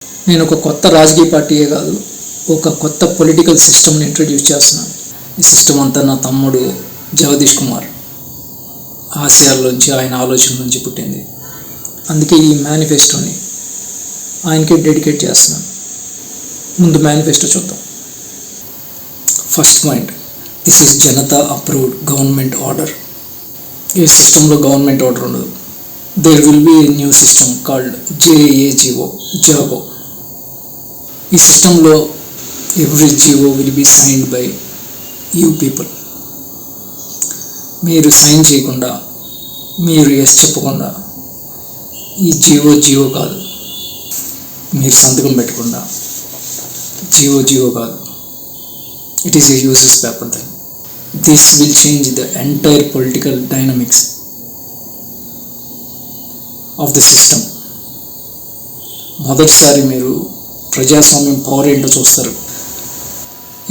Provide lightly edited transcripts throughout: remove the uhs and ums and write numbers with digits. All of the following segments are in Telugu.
నేను ఒక కొత్త రాజకీయ పార్టీయే కాదు, ఒక కొత్త పొలిటికల్ సిస్టమ్ని ఇంట్రడ్యూస్ చేస్తున్నాను. ఈ సిస్టమ్ అంతా నా తమ్ముడు జగదీష్ కుమార్ ఆశయాల్లోంచి, ఆయన ఆలోచన నుంచి పుట్టింది. అందుకే ఈ మేనిఫెస్టోని ఆయనకే డెడికేట్ చేస్తున్నాను. ముందు మేనిఫెస్టో చూద్దాం. First point, this is Janata approved government order. ఈ సిస్టంలో గవర్నమెంట్ ఆర్డర్ ఉండదు. There will be a new system called JAGO. ఈ సిస్టంలో every GO will be signed by you people. మీరు సైన్ చేయకుండా, మీరు ఎస్ చెప్పకుండా ఈ జీవో కాదు. మీరు సంతకం పెట్టకుండా జీవో కాదు. It is a useless paper then. This will change the entire political dynamics of the system. మొదటిసారి మీరు ప్రజాస్వామ్యం పవర్ ఏంటో చూస్తారు.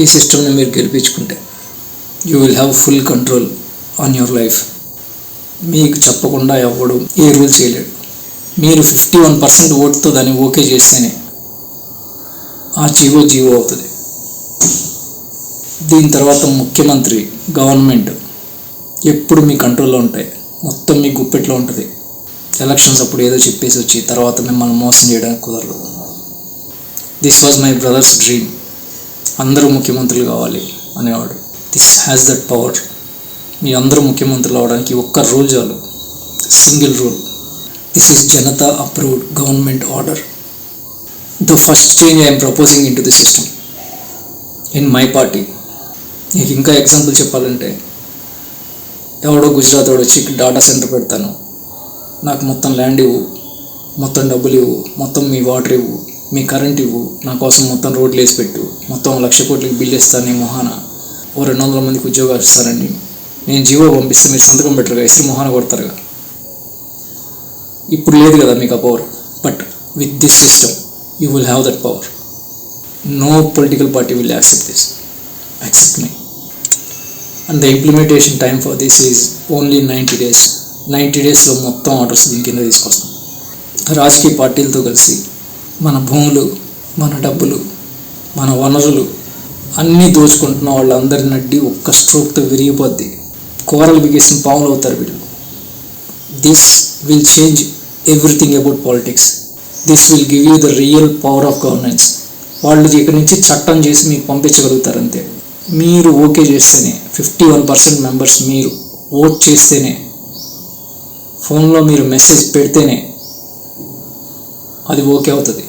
ఈ సిస్టమ్ని మీరు గెలిపించుకుంటే you will have full control on your life. మీకు చెప్పకుండా ఎవడు ఏ రూల్ చేయలేడు. మీరు 51% ఓటుతో దాన్ని ఓకే చేస్తేనే ఆ జీవో అవుతుంది. దీని తర్వాత ముఖ్యమంత్రి, గవర్నమెంట్ ఎప్పుడు మీ కంట్రోల్లో ఉంటాయి. మొత్తం మీ గుప్పెట్లో ఉంటుంది. ఎలక్షన్స్ అప్పుడు ఏదో చెప్పేసి వచ్చి తర్వాత మిమ్మల్ని మోసం చేయడానికి కుదరదు. This was my brother's dream. అందరూ ముఖ్యమంత్రులు కావాలి అనేవాడు. This has that power. మీ అందరూ ముఖ్యమంత్రులు అవడానికి ఒక్క రూల్ చాలు, single rule. This is Janata approved government order. The first change I'm proposing into the system in my party. నీకు ఇంకా ఎగ్జాంపుల్ చెప్పాలంటే, ఎవడో గుజరాత్ వాడు వచ్చి డాటా సెంటర్ పెడతాను, నాకు మొత్తం ల్యాండ్ ఇవ్వు, మొత్తం డబ్బులు ఇవ్వు, మొత్తం మీ వాటర్ ఇవ్వు, మీ కరెంట్ ఇవ్వు, నా కోసం మొత్తం రోడ్లు వేసి పెట్టు, మొత్తం 1,00,000 కోట్లకి బిల్లు ఇస్తాను, నీ మొహాన 200 మందికి ఉద్యోగాలు ఇస్తానండి, నేను జీవో పంపిస్తే మీరు సంతకం పెట్టరుగా, ఇస్త్రీ మొహాన కొడతారుగా. ఇప్పుడు లేదు కదా మీకు ఆ power. But with this system you will have that power. No political party will accept this except me. And the implementation time for this is only 90 days. 90 daysలో మొత్తం ఆర్డర్స్ దీని కింద తీసుకొస్తాం. రాజకీయ పార్టీలతో కలిసి మన భూములు, మన డబ్బులు, మన వనరులు అన్నీ దోచుకుంటున్న వాళ్ళందరిని అడ్డి ఒక్క స్ట్రోక్తో విరిగిపోద్ది. కూరలు బిగేసిన పాములు అవుతారు వీళ్ళు. This will change everything about politics. This will give you the real power of governance. వాళ్ళు ఇక్కడి నుంచి చట్టం చేసి మీకు పంపించగలుగుతారు అంతే. మీరు ఓకే చేస్తేనే, 51% మెంబర్స్ మీరు ఓట్ చేస్తేనే, ఫోన్లో మీరు మెసేజ్ పెడితేనే అది ఓకే అవుతుంది.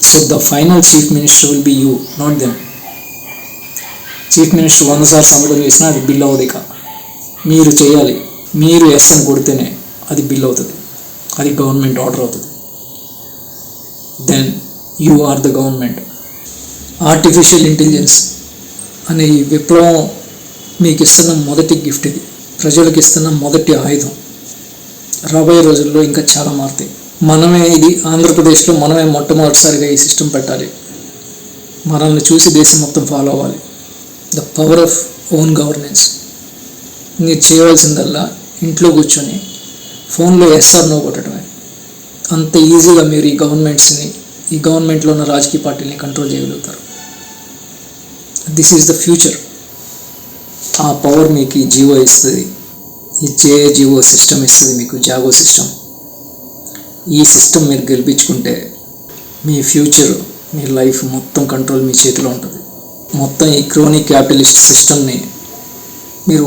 So the final chief minister will be you, not them. Chief minister 100 సార్లు సంతకం చేసినా అది బిల్ అవ్వదు. ఇక మీరు చేయాలి. మీరు ఎస్ అని కొడితేనే అది బిల్ అవుతుంది, అది గవర్నమెంట్ ఆర్డర్ అవుతుంది. Then you are the government. Artificial intelligence అనే ఈ విప్లవం మీకు ఇస్తున్న మొదటి గిఫ్ట్. ఇది ప్రజలకు ఇస్తున్న మొదటి ఆయుధం. రాబోయే రోజుల్లో ఇంకా చాలా మారుతాయి. మనమే ఇది ఆంధ్రప్రదేశ్లో మనమే మొట్టమొదటిసారిగా ఈ సిస్టమ్ పెట్టాలి. మనల్ని చూసి దేశం మొత్తం ఫాలో అవ్వాలి. The power of own governance. మీరు చేయవలసిందల్లా ఇంట్లో కూర్చొని ఫోన్లో ఎస్ఆర్ నో కొట్టడమే. అంత ఈజీగా మీరు ఈ గవర్నమెంట్లో ఉన్న రాజకీయ పార్టీని కంట్రోల్ చేయగలుగుతారు. This is the future. ఆ పవర్ మీకు ఈ జీవో ఇస్తుంది. ఈ జీవో సిస్టమ్ ఇస్తుంది మీకు, జాగో సిస్టమ్. ఈ సిస్టమ్ మీరు గెలిపించుకుంటే మీ ఫ్యూచర్, మీ లైఫ్ మొత్తం కంట్రోల్ మీ చేతిలో ఉంటుంది. మొత్తం ఈ క్రోనీ క్యాపిటలిస్ట్ సిస్టమ్ని మీరు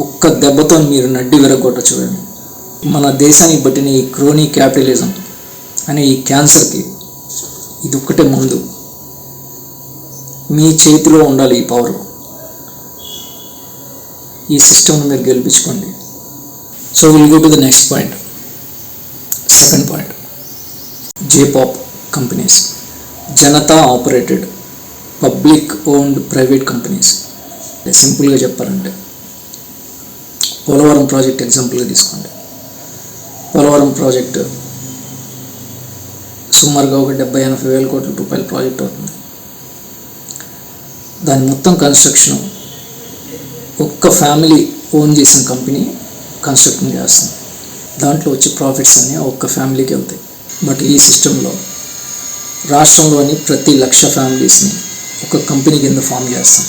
ఒక్క దెబ్బతో మీరు నడ్డి విరగొట్టచ్చు. చూడండి, మన దేశానికి పట్టిన ఈ క్రోనీ క్యాపిటలిజం అనే ఈ క్యాన్సర్కి ఇది ఒక్కటే ముందు. మీ చేతిలో ఉండాలి ఈ పవర్. ఈ సిస్టమ్ని మీరు గెలిపించుకోండి. So will go to the next point. Second point, JPOP companies, Janata operated public owned private companies. సింపుల్గా చెప్పాలంటే పోలవరం ప్రాజెక్ట్ ఎగ్జాంపుల్గా తీసుకోండి. పోలవరం ప్రాజెక్టు సుమారుగా ఒక 70-80 వేల కోట్ల రూపాయల ప్రాజెక్ట్ అవుతుంది. దాని మొత్తం కన్స్ట్రక్షన్ ఒక్క ఫ్యామిలీ ఓన్ చేసిన కంపెనీ కన్స్ట్రక్షన్ చేస్తుంది. దాంట్లో వచ్చే ప్రాఫిట్స్ అన్నీ ఒక్క ఫ్యామిలీకి వెళ్తాయి. బట్ ఈ సిస్టంలో రాష్ట్రంలోని ప్రతి 1,00,000 ఫ్యామిలీస్ని ఒక కంపెనీ కింద ఫామ్ చేస్తాం.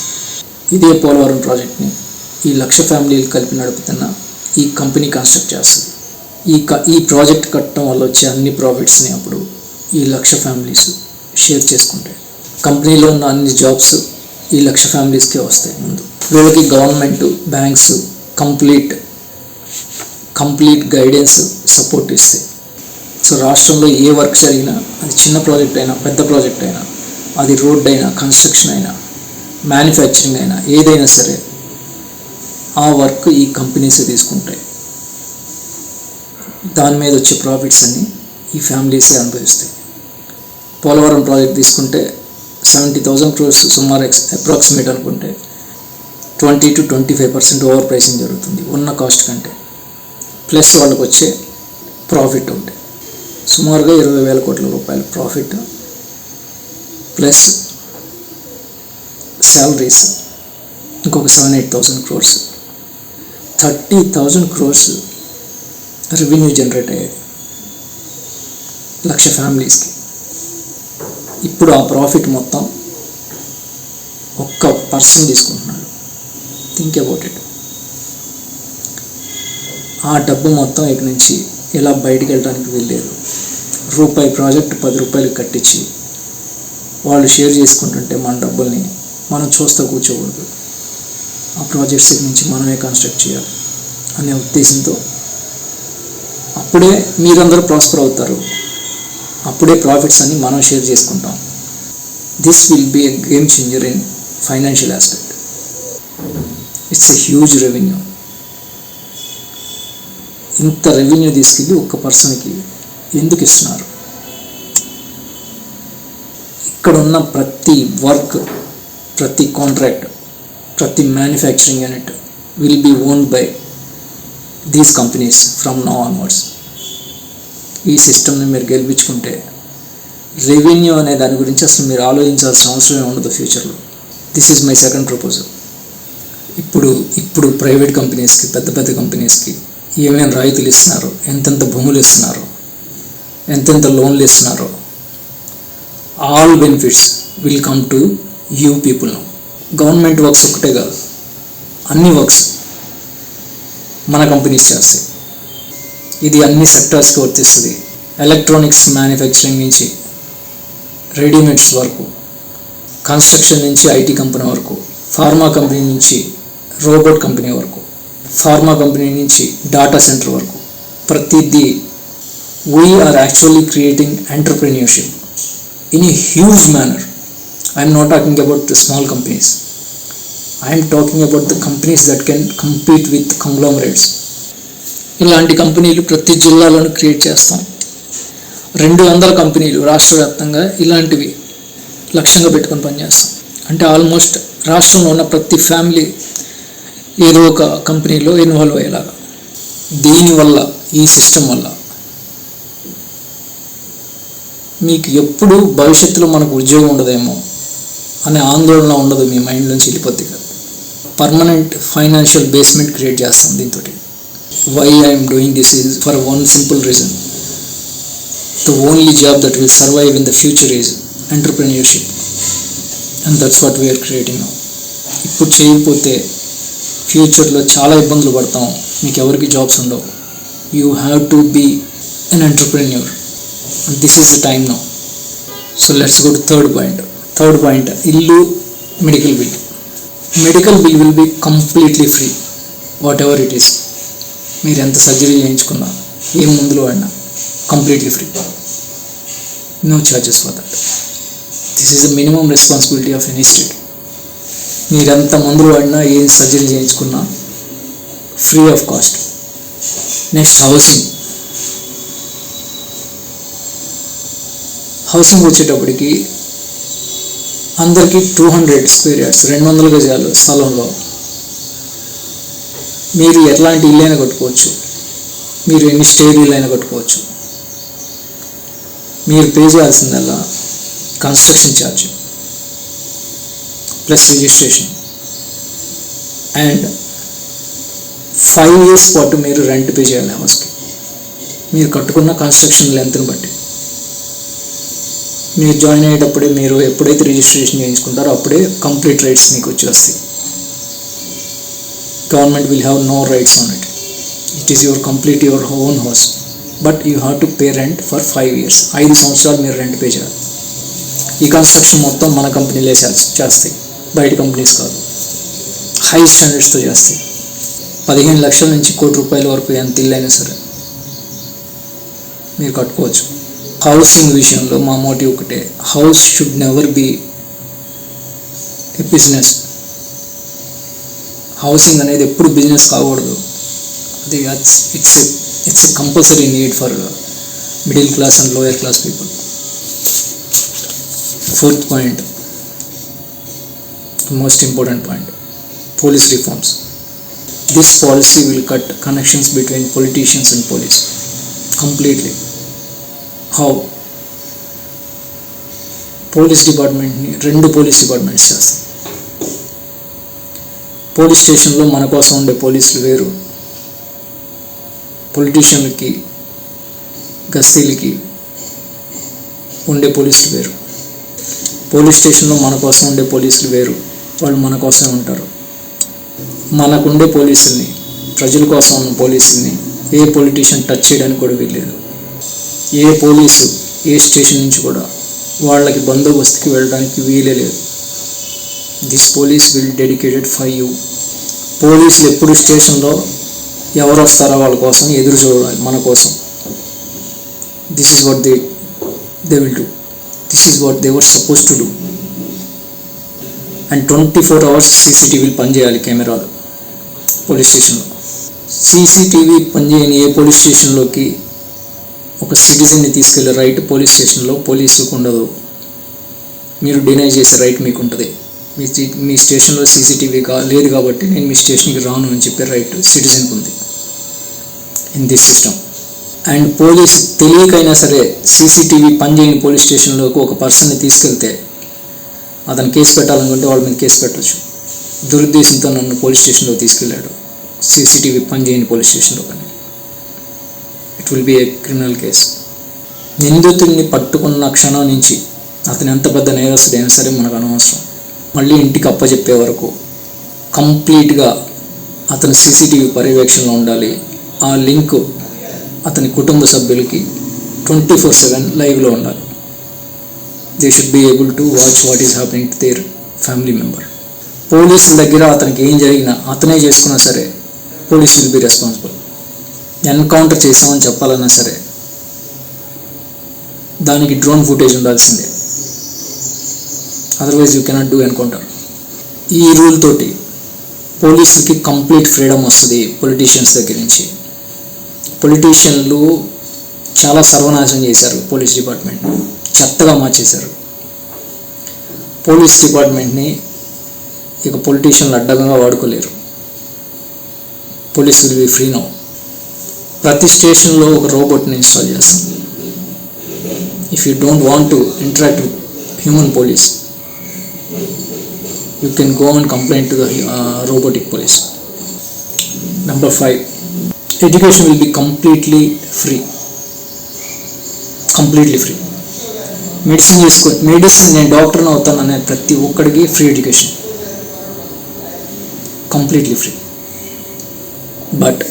ఇదే పోలవరం ప్రాజెక్ట్ని ఈ 1,00,000 ఫ్యామిలీలు కలిపి నడుపుతున్న ఈ కంపెనీ కన్స్ట్రక్ట్ చేస్తుంది. ఈ ప్రాజెక్ట్ కట్టడం వల్ల వచ్చే అన్ని ప్రాఫిట్స్ని అప్పుడు ఈ 1,00,000 ఫ్యామిలీస్ షేర్ చేసుకుంటాయి. కంపెనీలో ఉన్న అన్ని జాబ్స్ ఈ 1,00,000 ఫ్యామిలీస్కే వస్తాయి. ముందు వీళ్ళకి government, banks complete guidance, support ఇస్తాయి. సో రాష్ట్రంలో ఏ వర్క్ జరిగినా, అది చిన్న ప్రాజెక్ట్ అయినా పెద్ద ప్రాజెక్ట్ అయినా, అది రోడ్ అయినా కన్స్ట్రక్షన్ అయినా మ్యానుఫ్యాక్చరింగ్ అయినా ఏదైనా సరే ఆ వర్క్ ఈ కంపెనీసే తీసుకుంటాయి. దాని మీద వచ్చే ప్రాఫిట్స్ అన్నీ ఈ ఫ్యామిలీసే అనుభవిస్తాయి. పోలవరం ప్రాజెక్ట్ తీసుకుంటే 70,000 crores సుమారు అప్రాక్సిమేట్ అనుకుంటే 20 to 25% ఓవర్ ప్రైసింగ్ జరుగుతుంది ఉన్న కాస్ట్ కంటే. ప్లస్ వాళ్ళకి వచ్చే ప్రాఫిట్ ఒకటి సుమారుగా 20,000 కోట్ల రూపాయల ప్రాఫిట్, ప్లస్ శాలరీస్ ఇంకొక 7,000-8,000 crores, 30,000 crores రెవెన్యూ జనరేట్ అయ్యాయి 1,00,000 ఫ్యామిలీస్కి. ఇప్పుడు ఆ ప్రాఫిట్ మొత్తం ఒక్క పర్సన్ తీసుకుంటున్నాడు. Think about it. ఆ డబ్బు మొత్తం ఇక నుంచి ఇలా బయటికి వెళ్ళడానికి వెళ్ళలేదు. రూపాయి ప్రాజెక్ట్ 10 రూపాయలు కట్టించి వాళ్ళు షేర్ చేసుకుంటుంటే మన డబ్బుల్ని మనం చూస్తూ కూర్చోకూడదు. ఆ ప్రాజెక్ట్స్ నుంచి మనమే కన్స్ట్రక్ట్ చేయాలి అనే ఉద్దేశంతో అప్పుడే మీరందరూ ప్రాస్పర్ అవుతారు. అప్పుడే ప్రాఫిట్స్ అన్ని మనం షేర్ చేసుకుంటాం. This will be a game changer in financial aspect. It's a huge revenue. ఇంత రెవెన్యూ తీసుకెళ్ళి ఒక్క పర్సన్కి ఎందుకు ఇస్తున్నారు? ఇక్కడ ఉన్న ప్రతి వర్క్, ప్రతి కాంట్రాక్ట్, ప్రతి manufacturing unit will be owned by these companies from now onwards. ఈ సిస్టమ్ని మీరు గెలిపించుకుంటే రెవెన్యూ అనే దాని గురించి అసలు మీరు ఆలోచించాల్సిన అవసరమే ఉండదు ఫ్యూచర్లో. This is my second proposal. ఇప్పుడు ప్రైవేట్ కంపెనీస్కి, పెద్ద కంపెనీస్కి ఏమేమి రాయితీలు ఇస్తున్నారో, ఎంతెంత భూములు ఇస్తున్నారో, ఎంతెంత లోన్లు ఇస్తున్నారో, all benefits will come to you people now. Government works ఒకటే కాదు, అన్ని వర్క్స్ మన కంపెనీస్ చేస్తాయి. ఇది అన్ని సెక్టార్స్కి వర్తిస్తుంది. ఎలక్ట్రానిక్స్ మ్యానుఫ్యాక్చరింగ్ నుంచి రెడీమేడ్స్ వరకు, కన్స్ట్రక్షన్ నుంచి ఐటీ కంపెనీ వరకు, ఫార్మా కంపెనీ నుంచి రోబోట్ కంపెనీ వరకు, ఫార్మా కంపెనీ నుంచి డాటా సెంటర్ వరకు, ప్రతిదీ we're actually creating entrepreneurship in a huge manner. I'm not talking about the small companies. I'm talking about the companies that can compete with conglomerates. ఇలాంటి కంపెనీలు ప్రతి జిల్లాలోనూ క్రియేట్ చేస్తాం. 200 కంపెనీలు రాష్ట్ర వ్యాప్తంగా ఇలాంటివి లక్ష్యంగా పెట్టుకొని పనిచేస్తాం. అంటే ఆల్మోస్ట్ రాష్ట్రంలో ఉన్న ప్రతి ఫ్యామిలీ ఏదో ఒక కంపెనీలో ఇన్వాల్వ్ అయ్యేలాగా. దీనివల్ల, ఈ సిస్టమ్ వల్ల మీకు ఎప్పుడు భవిష్యత్తులో మనకు ఉద్యోగం ఉండదేమో అనే ఆందోళన ఉండదు, మీ మైండ్ నుంచి వెళ్ళిపోద్ది కదా. పర్మనెంట్ ఫైనాన్షియల్ బేస్మెంట్ క్రియేట్ చేస్తాం దీంతో. Why I'm doing this is for one simple reason. The only job that will survive in the future is entrepreneurship, and that's what we are creating now. ఇప్పుడు చేయకపోతే ఫ్యూచర్లో చాలా ఇబ్బందులు పడతాం, మీకు ఎవరికి జాబ్స్ ఉండవు. You have to be an entrepreneur, and this is the time now. So let's go to third point, illu medical bill. Medical bill will be completely free, whatever it is. మీరు ఎంత సర్జరీ చేయించుకున్నా, ఏం మందులు వాడినా completely free. No charges for that. This is the minimum responsibility of any state. మీరు ఎంత మందులు వాడినా, ఏం సర్జరీ చేయించుకున్నా free of cost. Next housing వచ్చేటప్పటికి అందరికీ 200 స్క్వేర్ యార్డ్స్, 200 గజాలు స్థలంలో మీరు ఎట్లాంటి ఇల్లు అయినా కట్టుకోవచ్చు. మీరు ఎన్ని స్టేర్ ఇల్లు అయినా కట్టుకోవచ్చు. మీరు పే చేయాల్సిందల్లా construction charge plus registration, and 5 years పాటు మీరు రెంట్ పే చేయాలి హౌస్కి, మీరు కట్టుకున్న కన్స్ట్రక్షన్ లెంత్ని బట్టి. మీరు జాయిన్ అయ్యేటప్పుడే మీరు ఎప్పుడైతే రిజిస్ట్రేషన్ చేయించుకుంటారో అప్పుడే కంప్లీట్ రైట్స్ మీకు వచ్చేస్తాయి. Government will have no rights on it. It is your own house, but you have to pay rent for 5 years. 5 సంవత్సరాలు మీరు రెంట్ పే చేయాలి. ఈ కన్స్ట్రక్షన్ మొత్తం మన కంపెనీలే చేస్తాయి, బయట కంపెనీస్ కాదు. హై స్టాండర్డ్స్తో చేస్తాయి. 15 లక్షల నుంచి ₹1,00,00,000 వరకు ఎంత ఇల్లైనా సరే మీరు కట్టుకోవచ్చు. హౌసింగ్ విషయంలో మా మోటివ్ ఒకటే, house should never be a business. Housing అనేది ఎప్పుడు బిజినెస్ కాకూడదు. అది it's a compulsory need for middle class and lower class people. 4th point, most important point, police reforms. This policy will cut connections between politicians and police completely. How? Police డిపార్ట్మెంట్ని 2 పోలీస్ డిపార్ట్మెంట్స్ చేస్తాం. పోలీస్ స్టేషన్లో మన కోసం ఉండే పోలీసులు వేరు, పొలిటీషియన్లకి గస్తీలకి ఉండే పోలీసులు వేరు. పోలీస్ స్టేషన్లో మన కోసం ఉండే పోలీసులు వేరు, వాళ్ళు మన కోసమే ఉంటారు. మనకుండే పోలీసుల్ని, ప్రజల కోసం ఉన్న పోలీసుల్ని ఏ పొలిటీషియన్ టచ్ చేయడానికి కూడా వీల్లేదు. ఏ పోలీసు ఏ స్టేషన్ నుంచి కూడా వాళ్ళకి బందోబస్తుకి వెళ్ళడానికి వీలే లేదు. This police will dedicated for you. పోలీసులు ఎప్పుడు స్టేషన్లో ఎవరు వస్తారో వాళ్ళ కోసం ఎదురు చూడాలి, మన కోసం. This is what they will do. This is what they were suppose to do. And 24 hours సీసీటీవీలు పనిచేయాలి, కెమెరాలు పోలీస్ స్టేషన్లో. సీసీటీవీ పనిచేయని ఏ పోలీస్ స్టేషన్లోకి ఒక సిటిజన్ని తీసుకెళ్ళే రైట్ పోలీస్ స్టేషన్లో పోలీసులకు ఉండదు. మీరు డినై చేసే రైట్ మీకు ఉంటుంది. మీ స్టేషన్లో సీసీటీవీ లేదు కాబట్టి నేను మీ స్టేషన్కి రాను అని చెప్పే రైట్ సిటిజన్కి ఉంది in this system. And police తెలియకైనా సరే సీసీటీవీ పనిచేయని పోలీస్ స్టేషన్లోకి ఒక పర్సన్ని తీసుకెళ్తే అతను కేసు పెట్టాలనుకుంటే వాళ్ళ మీద కేసు పెట్టవచ్చు. దురుద్దేశంతో నన్ను పోలీస్ స్టేషన్లో తీసుకెళ్ళాడు, సీసీటీవీ పనిచేయని పోలీస్ స్టేషన్లో, కానీ it will be A criminal case. నిందితుడిని పట్టుకున్న క్షణం నుంచి అతను ఎంత పెద్ద నేరస్తుడైనా సరే మనకు అనవసరం. మళ్ళీ ఇంటికి అప్పచెప్పే వరకు కంప్లీట్గా అతను సీసీటీవీ పర్యవేక్షణలో ఉండాలి. ఆ లింక్ అతని కుటుంబ సభ్యులకి 24/7 లైవ్లో ఉండాలి. They should be able to watch what is happening to their family member. పోలీసుల దగ్గర అతనికి ఏం జరిగినా అతనే చేసుకున్నా సరే police will be responsible. Encounter చేసామని చెప్పాలన్నా సరే దానికి డ్రోన్ ఫుటేజ్ ఉండాల్సిందే, otherwise you cannot do encounter. ఈ రూల్ తోటి పోలీసులకి కంప్లీట్ ఫ్రీడమ్ వస్తుంది పొలిటీషియన్స్ దగ్గర నుంచి. పొలిటీషియన్లు చాలా సర్వనాశనం చేశారు పోలీస్ డిపార్ట్మెంట్ని, చెత్తగా మార్చేశారు. పోలీస్ డిపార్ట్మెంట్ని ఇక పొలిటీషియన్లు అడ్డంగా వాడుకోలేరు. Police will be free now. ప్రతి స్టేషన్లో ఒక రోబోట్ని ఇన్స్టాల్ చేస్తాం. If you don't want to interact with human police, you can go and complain to the robotic police. Number 5, education will be completely free. Medicine నేను డాక్టర్ని అవుతాను అనే ప్రతి ఒక్కడికి free education, completely free. But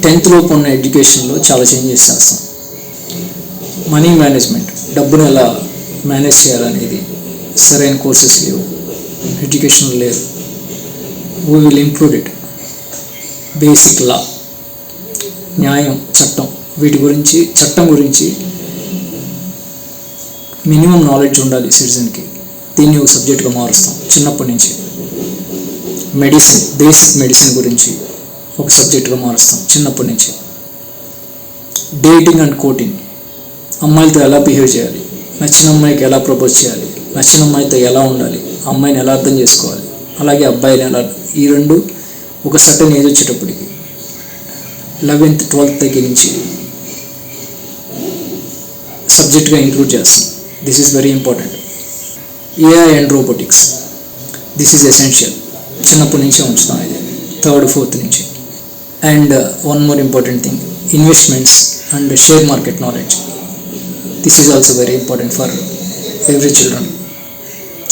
10th లోపు ఉన్న ఎడ్యుకేషన్లో చాలా చేంజెస్ చేస్తాం. మనీ మేనేజ్మెంట్, డబ్బును ఎలా మేనేజ్ చేయాలనేది సరైన కోర్సెస్ లేవు, ఎడ్యుకేషన్ లేదు. We will include it. Basic law, న్యాయం, చట్టం, వీటి గురించి, చట్టం గురించి మినిమం నాలెడ్జ్ ఉండాలి సిటిజన్కి. దీన్ని ఒక సబ్జెక్ట్గా మారుస్తాం చిన్నప్పటి నుంచి. మెడిసిన్, బేసిక్ మెడిసిన్ గురించి ఒక సబ్జెక్ట్గా మారుస్తాం చిన్నప్పటి నుంచి. డేటింగ్ అండ్ కోటింగ్, అమ్మాయిలతో ఎలా బిహేవ్ చేయాలి, నచ్చిన అమ్మాయికి ఎలా ప్రపోజ్ చేయాలి, నచ్చిన అమ్మాయితో ఎలా ఉండాలి, అమ్మాయిని ఎలా అర్థం చేసుకోవాలి, అలాగే అబ్బాయిని ఎలా, ఈ రెండు ఒక సర్టన్ ఏజ్ వచ్చేటప్పటికి 11th 12th దగ్గర నుంచి సబ్జెక్ట్గా ఇంక్లూడ్ చేస్తాం. This is very important. AI and robotics, this is essential. చిన్నప్పటి నుంచే ఉంచుతాం ఇది, 3rd 4th నుంచి. And one more important thing, investments and share market knowledge. This is also very important for every children.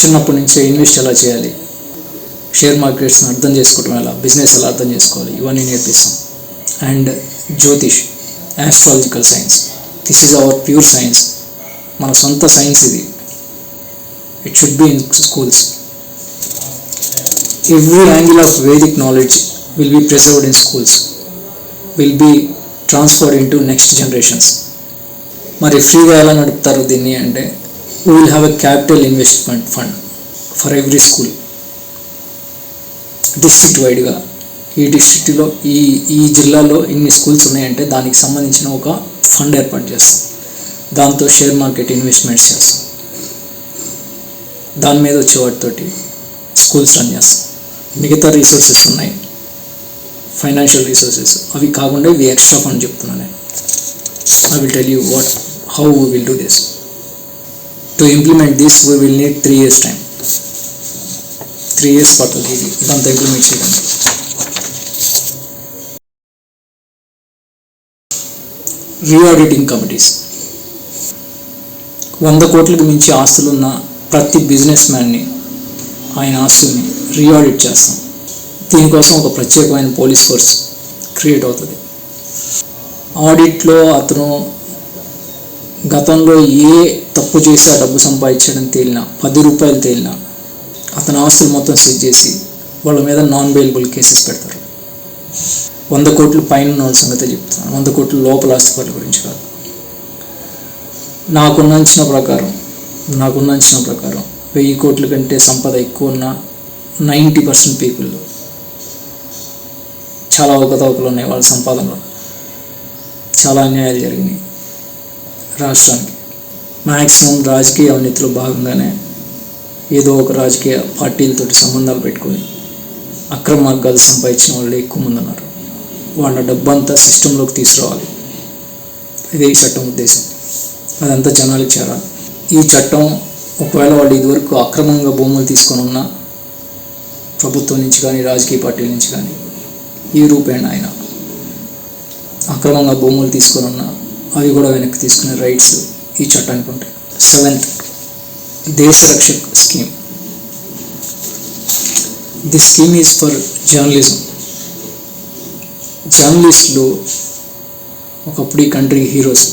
చిన్నప్పటి నుంచే ఇన్వెస్ట్ ఎలా చేయాలి, షేర్ మార్కెట్స్ని అర్థం చేసుకోవడం ఎలా, బిజినెస్ ఎలా అర్థం చేసుకోవాలి, ఇవన్నీ నేర్పిస్తాం. And Jyothish, astrological science, this is hour pure science, మన సొంత సైన్స్ ఇది. It should be in schools. Every angle of Vedic knowledge will be preserved in schools, will be transferred in to next generations. మరి ఫ్రీగా ఎలా నడుపుతారు దీన్ని అంటే, we will have a capital investment fund for every school. District వైడ్గా ఈ డిస్ట్రిక్ట్లో ఈ జిల్లాలో ఇన్ని స్కూల్స్ ఉన్నాయంటే దానికి సంబంధించిన ఒక ఫండ్ ఏర్పాటు చేస్తాం. దాంతో షేర్ మార్కెట్ ఇన్వెస్ట్మెంట్స్ చేస్తాం. దాని మీద వచ్చే వాటితోటి స్కూల్స్ రన్ చేస్తాం. మిగతా రీసోర్సెస్ ఉన్నాయి, ఫైనాన్షియల్ రీసోర్సెస్, అవి కాకుండా ఇవి ఎక్స్ట్రా ఫండ్ చెప్తున్నాను నేను. I will tell you how we will do this. To implement this, we will need 3 years time. 3 years పడుతుంది ఇదంతా ఇంప్లిమెంట్ చేయడానికి. రీఆడిటింగ్ కమిటీస్. 100 కోట్లకు మించి ఆస్తులున్న ప్రతి బిజినెస్ మ్యాన్ని, ఆయన ఆస్తుల్ని రీఆడిట్ చేస్తాం. దీనికోసం ఒక ప్రత్యేకమైన పోలీస్ ఫోర్స్ క్రియేట్ అవుతుంది. ఆడిట్లో అతను గతంలో ఏ తప్పు చేసి ఆ డబ్బు సంపాదించడం తేలినా, 10 రూపాయలు తేలినా, అతని ఆస్తులు మొత్తం సీజ్ చేసి వాళ్ళ మీద నాన్ బెయిలబుల్ కేసెస్ పెడతారు. 100 కోట్లు పైన ఉన్న సంగతి చెప్తాను, 100 కోట్ల లోపల ఆస్తి వాళ్ళ గురించి కాదు. నాకున్న అంచనా ప్రకారం 1000 కోట్ల కంటే సంపద ఎక్కువ ఉన్న 90% పీపుల్ చాలా అవకతవకలు ఉన్నాయి. వాళ్ళ సంపాదనలో చాలా అన్యాయాలు జరిగినాయి రాష్ట్రానికి. మ్యాక్సిమం రాజకీయ అవినీతిలో భాగంగానే ఏదో ఒక రాజకీయ పార్టీలతోటి సంబంధాలు పెట్టుకొని అక్రమ మార్గాలు సంపాదించిన వాళ్ళు ఎక్కువ మంది ఉన్నారు. వాళ్ళ డబ్బంతా సిస్టంలోకి తీసుకురావాలి, ఇదే ఈ చట్టం ఉద్దేశం. అదంతా జనాలకు చేరాలి. ఈ చట్టం ఒకవేళ వాళ్ళు ఇదివరకు అక్రమంగా భూములు తీసుకొని ఉన్న ప్రభుత్వం నుంచి కానీ రాజకీయ పార్టీల నుంచి కానీ ఈ రూపేణ ఆయన అక్రమంగా భూములు తీసుకొని ఉన్న అవి కూడా వెనక్కి తీసుకునే రైట్స్ ఈ చట్టానికి ఉంటాయి. 7th, Desh Rakshak scheme. This scheme is for journalism. జర్నలిస్టులు ఒకప్పుడు ఈ country heroes.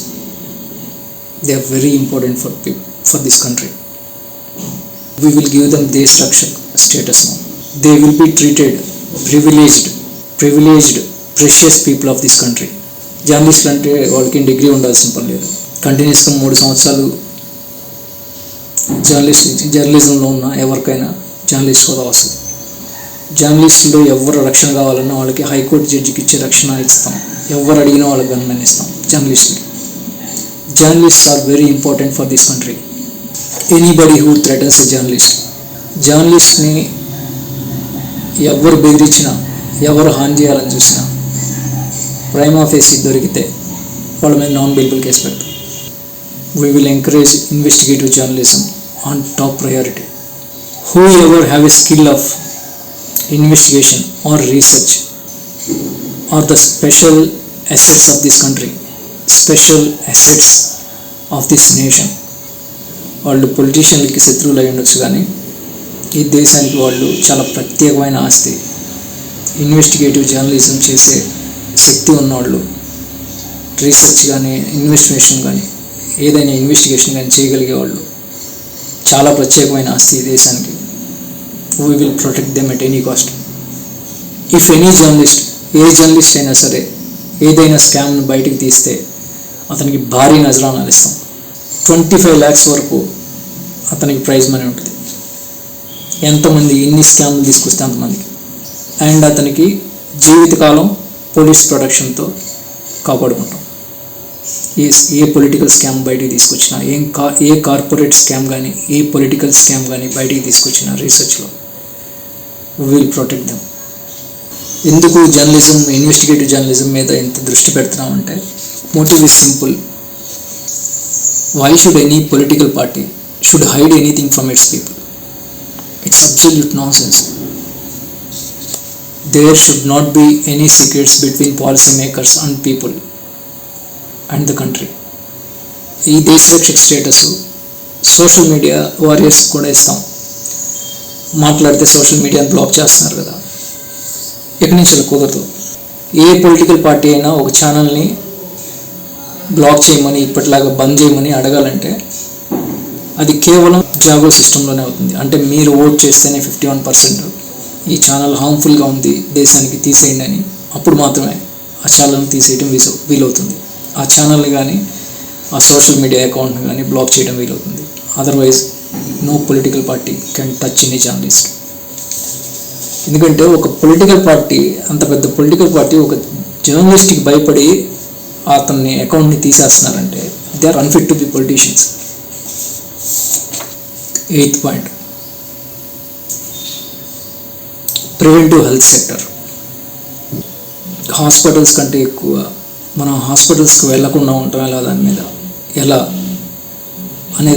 They are very important for this country. We will give them Desh Rakshak status now. They will be treated privileged, precious people of this country. Journalist అంటే వాళ్ళకి డిగ్రీ ఉండాల్సిన పని లేదు. కంటిన్యూస్గా 3 సంవత్సరాలు జర్నలిజంలో ఉన్న ఎవరికైనా జర్నలిస్ట్ హోదా వస్తుంది. జర్నలిస్టులో ఎవరు రక్షణ కావాలన్నా వాళ్ళకి హైకోర్టు జడ్జికి ఇచ్చే రక్షణ ఇస్తాం. ఎవరు అడిగినా వాళ్ళకి గన్మెన్ ఇస్తాం. Journalists are very important for this country. Anybody who threatens a జర్నలిస్ట్ని ఎవరు బెదిరించినా, ఎవరు హాని చేయాలని చూసినా ప్రైమా ఫేసి దొరికితే వాళ్ళ మీద నాన్ బెయిలబుల్ కేసు పెడతాం. We will encourage investigative journalism on top priority. Whoever have a skill of investigation or research are the special assets of this country, special assets of this nation. వాళ్ళు పొలిటీషియన్లకి శత్రువులు అయి ఉండొచ్చు, కానీ ఈ దేశానికి వాళ్ళు చాలా ప్రత్యేకమైన ఆస్తి. ఇన్వెస్టిగేటివ్ జర్నలిజం చేసే శక్తి ఉన్నవాళ్ళు, రీసెర్చ్ కానీ ఇన్వెస్టిగేషన్ కానీ ఏదైనా ఇన్వెస్టిగేషన్ కానీ చేయగలిగే వాళ్ళు చాలా ప్రత్యేకమైన ఆస్తి ఈ దేశానికి. We will protect them at any cost. If any journalist, A journalist అయినా సరే ఏదైనా స్కామ్ను బయటికి తీస్తే అతనికి భారీ నజరానాలు ఇస్తాం. 25 lakhs వరకు అతనికి ప్రైజ్ మనీ ఉంటుంది. ఎంతమంది ఎన్ని స్కామ్లు తీసుకొస్తే అంతమందికి. అండ్ అతనికి జీవితకాలం పోలీస్ ప్రొటెక్షన్తో కాపాడుకుంటాం. ఏ పొలిటికల్ స్కామ్ బయటికి తీసుకొచ్చినా, ఏ కార్పొరేట్ స్కామ్ కానీ ఏ పొలిటికల్ స్కామ్ కానీ బయటికి తీసుకొచ్చినా రీసెర్చ్లో వీ విల్ ప్రొటెక్ట్ దెమ్. ఎందుకు జర్నలిజం, ఇన్వెస్టిగేటివ్ జర్నలిజం మీద ఎంత దృష్టి పెడుతున్నామంటే motive is simple. Why should any political party should hide anything from its people? It's absolute nonsense. There should not be any secrets between policymakers and people. And the country. ఈ దేశ రక్షక స్టేటస్ సోషల్ మీడియా వారియర్స్ కూడా ఇస్తాం. మాట్లాడితే సోషల్ మీడియాని బ్లాక్ చేస్తున్నారు కదా, ఎక్కడి నుంచి అలా కుదరదు. ఏ పొలిటికల్ పార్టీ అయినా ఒక ఛానల్ని బ్లాక్ చేయమని, ఇప్పటిలాగా బంద్ చేయమని అడగాలంటే అది కేవలం జాగో సిస్టంలోనే అవుతుంది. అంటే మీరు ఓట్ చేస్తేనే 51% ఈ ఛానల్ హార్మ్ఫుల్గా ఉంది, దేశానికి తీసేయండి అని, అప్పుడు మాత్రమే ఆ ఛానల్ని తీసేయడం వీలవుతుంది. ఆ ఛానల్ని కానీ ఆ సోషల్ మీడియా అకౌంట్ని కానీ బ్లాక్ చేయడం వీలవుతుంది. Otherwise no political party can touch any journalist. ఎందుకంటే ఒక పొలిటికల్ పార్టీ, అంత పెద్ద పొలిటికల్ పార్టీ ఒక జర్నలిస్ట్కి భయపడి అతన్ని అకౌంట్ని తీసేస్తున్నారంటే they are unfit to be politicians. 8th point, preventive health sector. Hospitals కంటే ఎక్కువ మనం హాస్పిటల్స్కి వెళ్లకుండా ఉంటాం ఎలా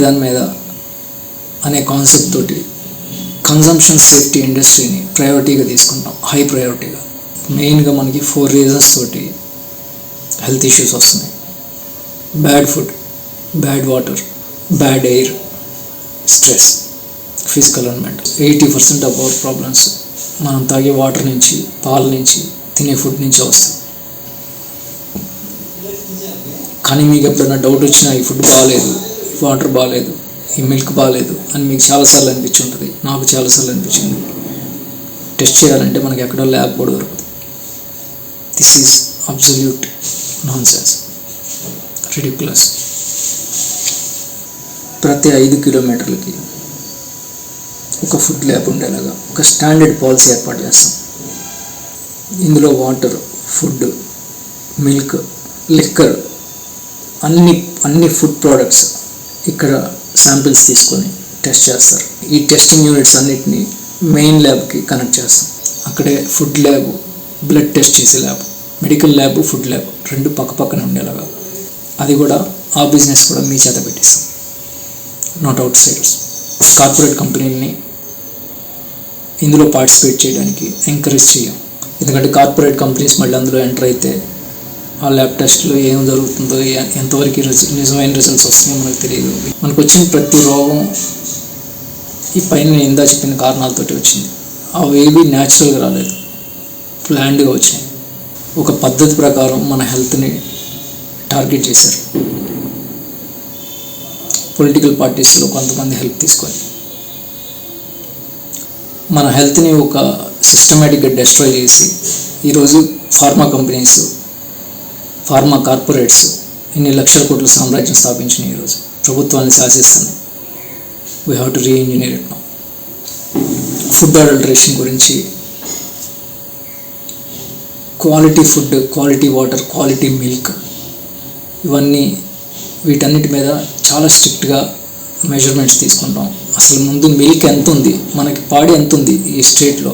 దాని మీద అనే కాన్సెప్ట్ తోటి కన్జంప్షన్ సేఫ్టీ ఇండస్ట్రీని ప్రయారిటీగా తీసుకుంటాం, హై ప్రయారిటీగా. మెయిన్గా మనకి 4 రీజన్స్ తోటి హెల్త్ ఇష్యూస్ వస్తున్నాయి. Bad food, bad water, bad air, stress, physical and mental. 80% of our problems మనం తాగే వాటర్ నుంచి, పాల నుంచి, తినే ఫుడ్ నుంచి వస్తాయి. కానీ మీకు ఎప్పుడైనా డౌట్ వచ్చినా ఈ ఫుడ్ బాగాలేదు, ఈ వాటర్ బాగాలేదు, ఈ మిల్క్ బాగాలేదు అని మీకు చాలాసార్లు అనిపించుంటుంది, నాకు చాలాసార్లు అనిపించింది. టెస్ట్ చేయాలంటే మనకి ఎక్కడో ల్యాబ్ కూడా దొరకదు. This is absolute non sense, ridiculous. ప్రతి 5 కిలోమీటర్లకి ఒక ఫుడ్ ల్యాబ్ ఉండేలాగా ఒక స్టాండర్డ్ పాలసీ ఏర్పాటు చేస్తాం. ఇందులో వాటర్, ఫుడ్, మిల్క్, లిక్కర్, అన్ని ఫుడ్ ప్రోడక్ట్స్ ఇక్కడ శాంపిల్స్ తీసుకొని టెస్ట్ చేస్తారు. ఈ టెస్టింగ్ యూనిట్స్ అన్నిటినీ మెయిన్ ల్యాబ్కి కనెక్ట్ చేస్తాం. అక్కడే ఫుడ్ ల్యాబ్, బ్లడ్ టెస్ట్ చేసే lab, medical lab, food lab 2 పక్కపక్కన ఉండేలాగా. అది కూడా ఆ బిజినెస్ కూడా మీ చేత పెట్టిస్తాం, నాట్ అవుట్ సైడర్స్. కార్పొరేట్ కంపెనీలని ఇందులో పార్టిసిపేట్ చేయడానికి ఎంకరేజ్ చేయం. ఎందుకంటే కార్పొరేట్ కంపెనీస్ మళ్ళీ అందులో ఎంటర్ అయితే ఆ ల్యాబ్ టెస్ట్లో ఏం జరుగుతుందో, ఎంతవరకు నిజమైన రిజల్ట్స్ వస్తున్నాయో మనకు తెలియదు. మనకు వచ్చిన ప్రతి రోగం ఈ పైన నేను ఇందా చెప్పిన కారణాలతోటి వచ్చింది. అవేవి న్యాచురల్గా రాలేదు, ప్లాన్డ్గా వచ్చినాయి. ఒక పద్ధతి ప్రకారం మన హెల్త్ని టార్గెట్ చేశారు పొలిటికల్ పార్టీస్లో కొంతమంది హెల్ప్ తీసుకొని. మన హెల్త్ని ఒక సిస్టమేటిక్గా డిస్ట్రాయ్ చేసి ఈరోజు ఫార్మా కంపెనీస్, ఫార్మా కార్పొరేట్స్ ఇన్ని లక్షల కోట్ల సామ్రాజ్యం స్థాపించినాయి. ఈరోజు ప్రభుత్వాన్ని శాసిస్తున్నాయి. We have to reengineer it now. Food adulteration గురించి, quality food, quality water, quality milk, వీటన్నిటి మీద చాలా స్ట్రిక్ట్గా మెజర్మెంట్స్ తీసుకుంటాం. అసలు ముందు మిల్క్ ఎంత ఉంది, మనకి పాడి ఎంత ఉంది, ఈ స్టేట్లో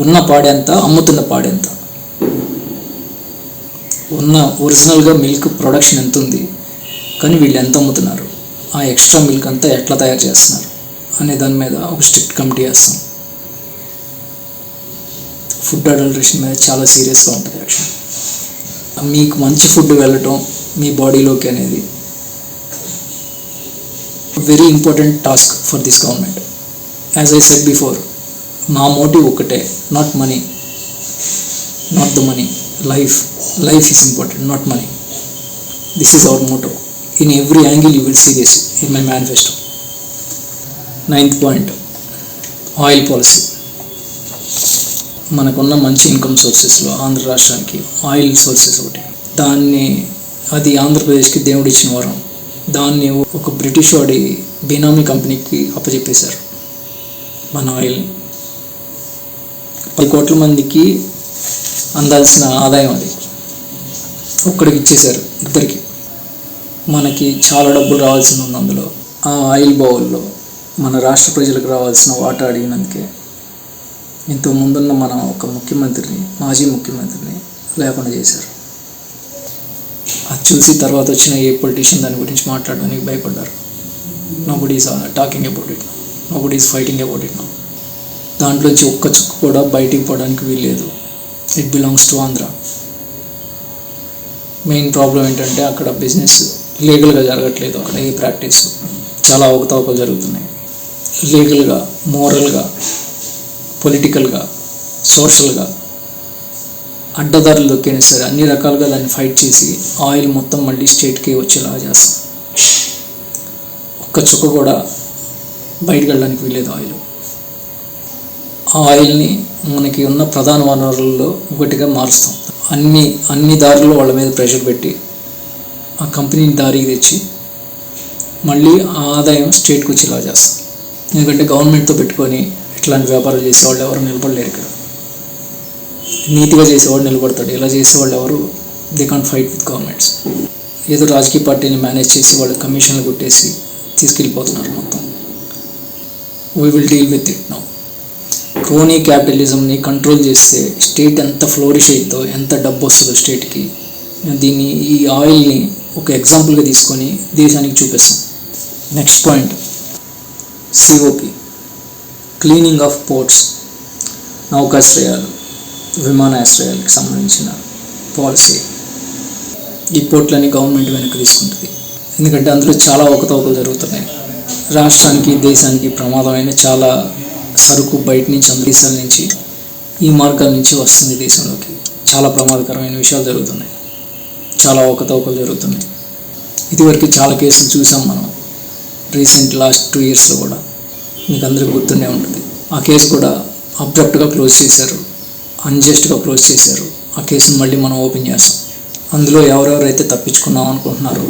ఉన్న పాడి ఎంత, అమ్ముతున్న పాడి ఎంత, ఉన్న ఒరిజినల్గా మిల్క్ ప్రొడక్షన్ ఎంత ఉంది, కానీ వీళ్ళు ఎంత అమ్ముతున్నారు, ఆ ఎక్స్ట్రా మిల్క్ అంతా ఎట్లా తయారు చేస్తున్నారు అనే దాని మీద ఒక స్ట్రిక్ట్ కమిటీ వేస్తాం. ఫుడ్ అడల్టరేషన్ మీద చాలా సీరియస్గా ఉంటుంది యాక్షన్. మీకు మంచి ఫుడ్ వెళ్ళటం మీ బాడీలోకి అనేది very important task for this government. As I said before, నా మోటివ్ ఒకటే, not money, not the money, life is important, not money. This is our motto. In every angle you will see this in my manifesto. 9th point, oil policy. మనకున్న మంచి ఇన్కమ్ సోర్సెస్లో ఆంధ్ర రాష్ట్రానికి ఆయిల్ సోర్సెస్ ఒకటి. అది ఆంధ్రప్రదేశ్కి దేవుడు ఇచ్చిన వరం. దాన్ని ఒక బ్రిటిష్ వాడి బినామీ కంపెనీకి అప్పచెప్పేశారు మన ఆయిల్ని. 10 కోట్ల మందికి అందాల్సిన ఆదాయం అది ఒక్కడికి ఇచ్చేశారు, ఇద్దరికి. మనకి చాలా డబ్బులు రావాల్సింది ఉంది అందులో. ఆ ఆయిల్ బౌల్లో మన రాష్ట్ర ప్రజలకు రావాల్సిన వాటా అడిగినందుకే ఇంతకు ముందున్న మన ఒక ముఖ్యమంత్రిని, మాజీ ముఖ్యమంత్రిని లేకుండా చేశారు. అది చూసి తర్వాత వచ్చిన ఏ పొలిటీషియన్ దాని గురించి మాట్లాడడానికి భయపడ్డారు. Nobody is talking about it, nobody is fighting about it. దాంట్లోంచి ఒక్క చుక్క కూడా బయటికి పోవడానికి వీల్లేదు. It belongs to Andhra. Main problem ఏంటంటే అక్కడ బిజినెస్ లీగల్గా జరగట్లేదు. అక్కడ ఏ ప్రాక్టీస్ చాలా అవకతవకలు జరుగుతున్నాయి. లీగల్గా, మోరల్గా, పొలిటికల్గా, సోషల్గా అడ్డదారులు దొక్కినా సరే అన్ని రకాలుగా దాన్ని ఫైట్ చేసి ఆయిల్ మొత్తం మళ్ళీ స్టేట్కి వచ్చేలా చేస్తాం. ఒక్క చుక్క కూడా బయటకు వెళ్ళడానికి వీలేదు ఆయిల్. ఆ ఆయిల్ని మనకి ఉన్న ప్రధాన వనరుల్లో ఒకటిగా మారుస్తాం. అన్ని దారుల్లో వాళ్ళ మీద ప్రెషర్ పెట్టి ఆ కంపెనీని దారికి తెచ్చి మళ్ళీ ఆ ఆదాయం స్టేట్కి వచ్చేలా చేస్తాం. ఎందుకంటే గవర్నమెంట్తో పెట్టుకొని ఇట్లాంటి వ్యాపారాలు చేసేవాళ్ళు ఎవరు నిలబడలేరు ఇక్కడ. నీతిగా చేసేవాడు నిలబడతాడు. ఇలా చేసేవాళ్ళు ఎవరు they can't fight with governments. ఏదో రాజకీయ పార్టీని మేనేజ్ చేసి వాళ్ళు కమిషన్లు కొట్టేసి తీసుకెళ్ళిపోతున్నారు మొత్తం. We will deal with it now. Crony క్యాపిటలిజంని కంట్రోల్ చేస్తే స్టేట్ ఎంత ఫ్లోరిష్ అవుతుందో, ఎంత డబ్బు వస్తుందో స్టేట్కి. ఈ ఆయిల్ని ఒక ఎగ్జాంపుల్గా తీసుకొని దేశానికి చూపిస్తాం. Next point, COP, cleaning of ports, నౌకాశ్రయాలు, విమానాశ్రయాలకు సంబంధించిన పాలసీ. ఈ పోర్ట్లని గవర్నమెంట్ వెనక్కి తీసుకుంటుంది. ఎందుకంటే అందులో చాలా అవకతవకలు జరుగుతున్నాయి. రాష్ట్రానికి, దేశానికి ప్రమాదమైన చాలా సరుకు బయట నుంచి, అందరి దేశాల నుంచి, ఈ మార్గాల నుంచి వస్తుంది దేశంలోకి. చాలా ప్రమాదకరమైన విషయాలు జరుగుతున్నాయి. చాలా అవకతవకలు జరుగుతున్నాయి. ఇదివరకు చాలా కేసులు చూసాం మనం రీసెంట్ లాస్ట్ 2 yearsలో కూడా. మీకు అందరికీ గుర్తుండే ఉంటుంది. ఆ కేసు కూడా అబ్రప్ట్గా క్లోజ్ చేశారు, అన్జస్ట్గా క్లోజ్ చేశారు. ఆ కేసును మళ్ళీ మనం ఓపెన్ చేస్తాం. అందులో ఎవరెవరైతే తప్పించుకున్నాం అనుకుంటున్నారో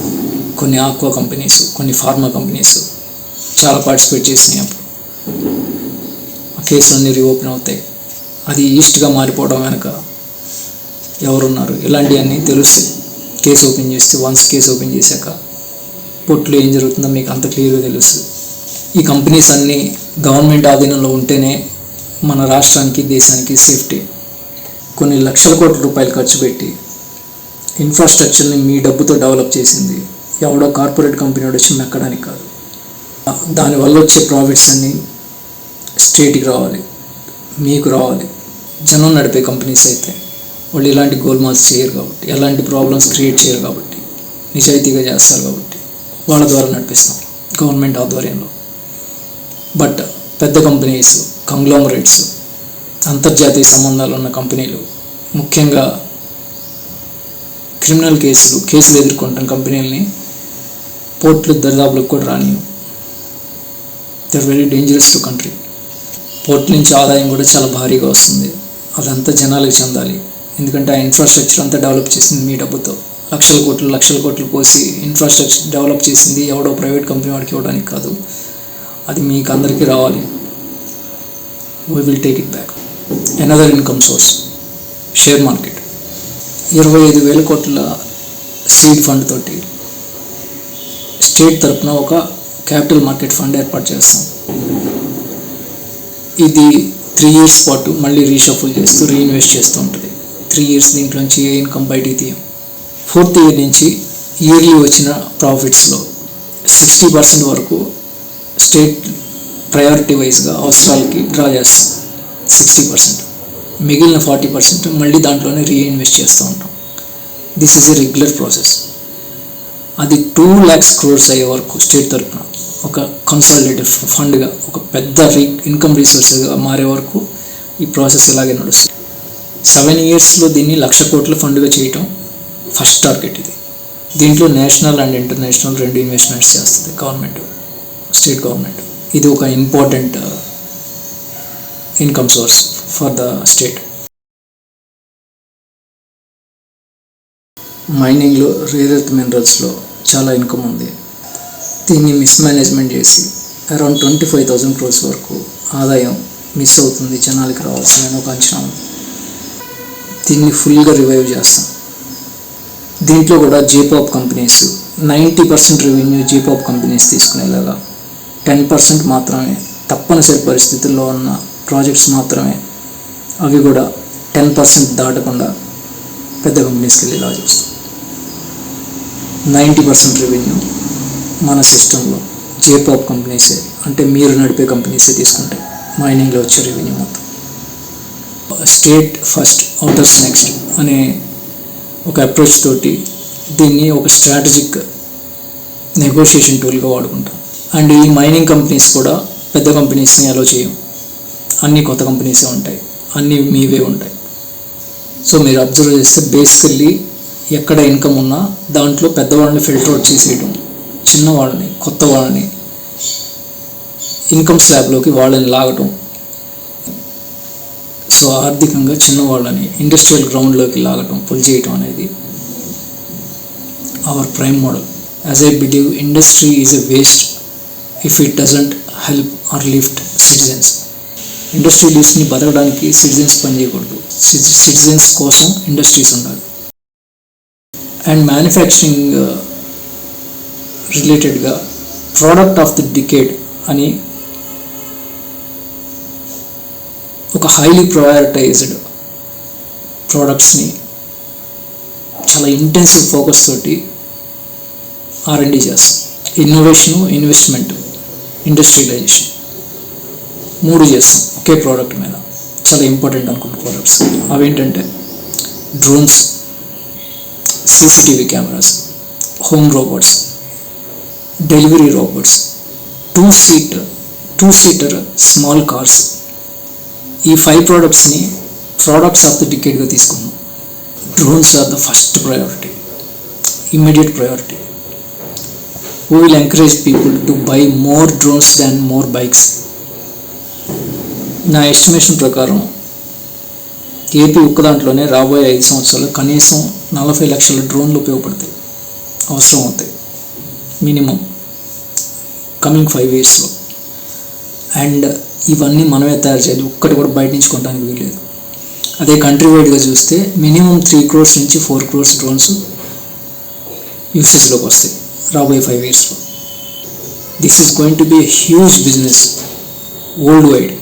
కొన్ని ఆక్వా కంపెనీస్, కొన్ని ఫార్మా కంపెనీస్ చాలా పార్టిసిపేట్ చేసినాయి. అప్పుడు ఆ కేసులన్నీ రీఓపెన్ అవుతాయి. అది ఈస్ట్గా మారిపోవడం వెనక ఎవరున్నారు, ఇలాంటివన్నీ తెలుస్తాయి కేసు ఓపెన్ చేస్తే. వన్స్ కేసు ఓపెన్ చేశాక పొట్లు ఏం జరుగుతుందో మీకు అంత క్లియర్గా తెలుస్తుంది. ఈ కంపెనీస్ అన్నీ గవర్నమెంట్ ఆధీనంలో ఉంటేనే మన రాష్ట్రానికి, దేశానికి సేఫ్టీ. కొన్ని లక్షల కోట్ల రూపాయలు ఖర్చు పెట్టి ఇన్ఫ్రాస్ట్రక్చర్ని మీ డబ్బుతో డెవలప్ చేసింది ఎవడో కార్పొరేట్ కంపెనీ వచ్చి మెక్కడానికి కాదు. దానివల్ల వచ్చే ప్రాఫిట్స్ అన్నీ స్టేట్కి రావాలి, మీకు రావాలి. జనం నడిపే కంపెనీస్ అయితే వాళ్ళు ఇలాంటి గోల్మాల్స్ చేయరు కాబట్టి, ఎలాంటి ప్రాబ్లమ్స్ క్రియేట్ చేయరు కాబట్టి, నిజాయితీగా చేస్తారు కాబట్టి వాళ్ళ ద్వారా నడిపిస్తాం గవర్నమెంట్ ఆధ్వర్యంలో. బట్ పెద్ద కంపెనీస్, కంగ్లోమరేట్స్, అంతర్జాతీయ సంబంధాలు ఉన్న కంపెనీలు, ముఖ్యంగా క్రిమినల్ కేసులు ఎదుర్కొంటున్న కంపెనీలని పోర్ట్లు దరిదాపులకు కూడా రానియం. They are very dangerous to country. Port నుంచి ఆదాయం కూడా చాలా భారీగా వస్తుంది. అదంతా జనాలకు చెందాలి. ఎందుకంటే ఆ ఇన్ఫ్రాస్ట్రక్చర్ అంతా డెవలప్ చేసింది మీ డబ్బుతో. లక్షల కోట్లు పోసి ఇన్ఫ్రాస్ట్రక్చర్ డెవలప్ చేసింది ఎవడో ప్రైవేట్ కంపెనీ వాడికి ఇవ్వడానికి కాదు. అది మీకు అందరికీ రావాలి. We will take it back. Another income source, share market. 25,000 కోట్ల సీడ్ ఫండ్ తోటి స్టేట్ తరఫున ఒక క్యాపిటల్ మార్కెట్ ఫండ్ ఏర్పాటు చేస్తాం. ఇది 3 years పాటు మళ్ళీ రీషఫుల్ చేస్తూ రీఇన్వెస్ట్ చేస్తూ ఉంటుంది. 3 years దీంట్లోంచి ఏ ఇన్కమ్ బయటికి తీయం. 4th year నుంచి ఇయర్లీ వచ్చిన ప్రాఫిట్స్లో 60% వరకు స్టేట్ ప్రయారిటీ వైజ్గా అవసరాలకి డ్రా చేస్తాం. 60%. మిగిలిన 40% మళ్ళీ దాంట్లోనే రీఇన్వెస్ట్ చేస్తూ ఉంటాం. This is a regular process. అది 2 lakhs crores అయ్యే వరకు స్టేట్ తరఫున ఒక కన్సాలిడేటెడ్ ఫండ్గా, ఒక పెద్ద ఇన్కమ్ రిసోర్స్గా మారే వరకు ఈ ప్రాసెస్ ఇలాగే నడుస్తుంది. 7 yearsలో దీన్ని 1,00,000 కోట్ల ఫండ్గా చేయటం ఫస్ట్ టార్గెట్. ఇది దీంట్లో నేషనల్ అండ్ ఇంటర్నేషనల్ 2 ఇన్వెస్ట్మెంట్స్ చేస్తుంది గవర్నమెంట్, స్టేట్ గవర్నమెంట్. ఇది ఒక important income source for the state. మైనింగ్లో, రేర్ ఎర్త్ మినరల్స్లో చాలా ఇన్కమ్ ఉంది. దీన్ని మిస్మేనేజ్మెంట్ చేసి అరౌండ్ 25,000 crores వరకు ఆదాయం మిస్ అవుతుంది, జనాలకి రావాల్సిన ఒక అంచనా ఉంది. దీన్ని ఫుల్గా రివైవ్ చేస్తాం. దీంట్లో కూడా జేపాప్ కంపెనీస్ 90% రెవెన్యూ జేపాప్ కంపెనీస్ తీసుకునేలాగా, 10% మాత్రమే తప్పనిసరి పరిస్థితుల్లో ఉన్న ప్రాజెక్ట్స్ మాత్రమే, అవి కూడా 10% దాటకుండా పెద్ద కంపెనీస్కి వెళ్ళేలా చూస్తాం. 90% రెవెన్యూ మన సిస్టంలో జేపాప్ కంపెనీసే, అంటే మీరు నడిపే కంపెనీసే తీసుకుంటాయి మైనింగ్లో వచ్చే రెవెన్యూ మొత్తం. స్టేట్ ఫస్ట్, అవుటర్స్ నెక్స్ట్ అనే ఒక అప్రోచ్ తోటి దీన్ని ఒక స్ట్రాటజిక్ నెగోషియేషన్ టూల్గా వాడుకుంటాం. అండ్ ఈ మైనింగ్ కంపెనీస్ కూడా పెద్ద కంపెనీస్ని అలో చేయం, అన్నీ కొత్త కంపెనీసే ఉంటాయి, అన్నీ మీవే ఉంటాయి. సో మీరు అబ్జర్వ్ చేస్తే బేసికల్లీ ఎక్కడ ఇన్కమ్ ఉన్నా దాంట్లో పెద్దవాళ్ళని ఫిల్టర్ అవుట్ చేసేయడం, చిన్నవాళ్ళని కొత్త వాళ్ళని ఇన్కమ్ స్లాబ్లోకి వాళ్ళని లాగటం. సో ఆర్థికంగా చిన్నవాళ్ళని ఇండస్ట్రియల్ గ్రౌండ్లోకి లాగటం, పుల్ చేయటం అనేది our prime model. As I believe industry is a waste if it doesn't help or lift citizens. ఇండస్ట్రియలిస్ట్ని బతకడానికి సిటిజన్స్ పనిచేయకూడదు, సిటిజన్స్ కోసం ఇండస్ట్రీస్ ఉండాలి. అండ్ మ్యానుఫ్యాక్చరింగ్ రిలేటెడ్గా ప్రోడక్ట్ ఆఫ్ ది డికేడ్ అని ఒక హైలీ ప్రయారిటైజ్డ్ ప్రోడక్ట్స్ని చాలా ఇంటెన్సివ్ ఫోకస్ తోటి R&D చేస్తాం. ఇన్నోవేషను, ఇన్వెస్ట్మెంట్, ఇండస్ట్రియలైజేషన్ 3 చేస్తాం ఒకే ప్రోడక్ట్ మీద. చాలా ఇంపార్టెంట్ అనుకున్న ప్రోడక్ట్స్ అవేంటంటే drones, CCTV cameras, home robots, delivery robots, two seater small cars. ఈ 5 ప్రోడక్ట్స్ని ప్రోడక్ట్స్ ఆఫ్ ది డికేడ్గా తీసుకున్నాం. Drones are the first priority, immediate priority. We will encourage people to buy more drones than more bikes. నా ఎస్టిమేషన్ ప్రకారం ఏపీ ఒక్క దాంట్లోనే రాబోయే 5 సంవత్సరాలు కనీసం 40 లక్షల డ్రోన్లు ఉపయోగపడతాయి, అవసరం అవుతాయి మినిమం కమింగ్ 5 yearsలో. అండ్ ఇవన్నీ మనమే తయారు చేయాలి, ఒక్కటి కూడా బయట నుంచి కొనడానికి వీల్లేదు. అదే కంట్రీ వైడ్గా చూస్తే మినిమం 3 crores నుంచి 4 crores డ్రోన్స్ యూసేజ్లోకి వస్తాయి రాబోయే 5 yearsలో. This is going to be a huge business worldwide.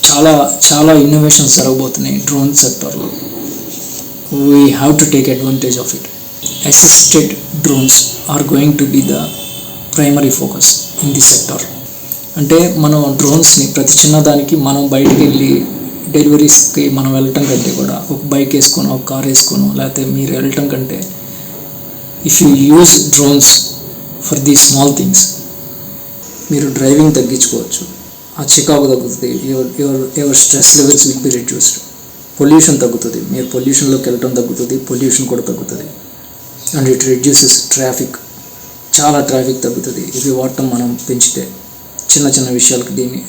చాలా చాలా ఇన్నోవేషన్స్ జరగబోతున్నాయి డ్రోన్ సెక్టర్లో. We have to take advantage of it. Assisted drones are going to be the primary focus in the sector. అంటే మనం డ్రోన్స్ని ప్రతి చిన్నదానికి మనం బయటికి వెళ్ళి డెలివరీస్కి మనం వెళ్ళటం కంటే కూడా ఒక బైక్ వేసుకొని ఒక కార్ వేసుకొని లేకపోతే మీరు వెళ్ళటం కంటే if you use drones for the small things మీరు డ్రైవింగ్ తగ్గించుకోవచ్చు, ఆ చికాకు తగ్గుతుంది, your stress levels will be reduced, pollution తగ్గుతుంది, మీరు పొల్యూషన్లోకి వెళ్ళటం తగ్గుతుంది, పొల్యూషన్ కూడా తగ్గుతుంది. అండ్ ఇట్ రిడ్యూసెస్ ట్రాఫిక్, చాలా ట్రాఫిక్ తగ్గుతుంది ఇవి వాడటం మనం పెంచితే. చిన్న చిన్న విషయాలకి దీన్ని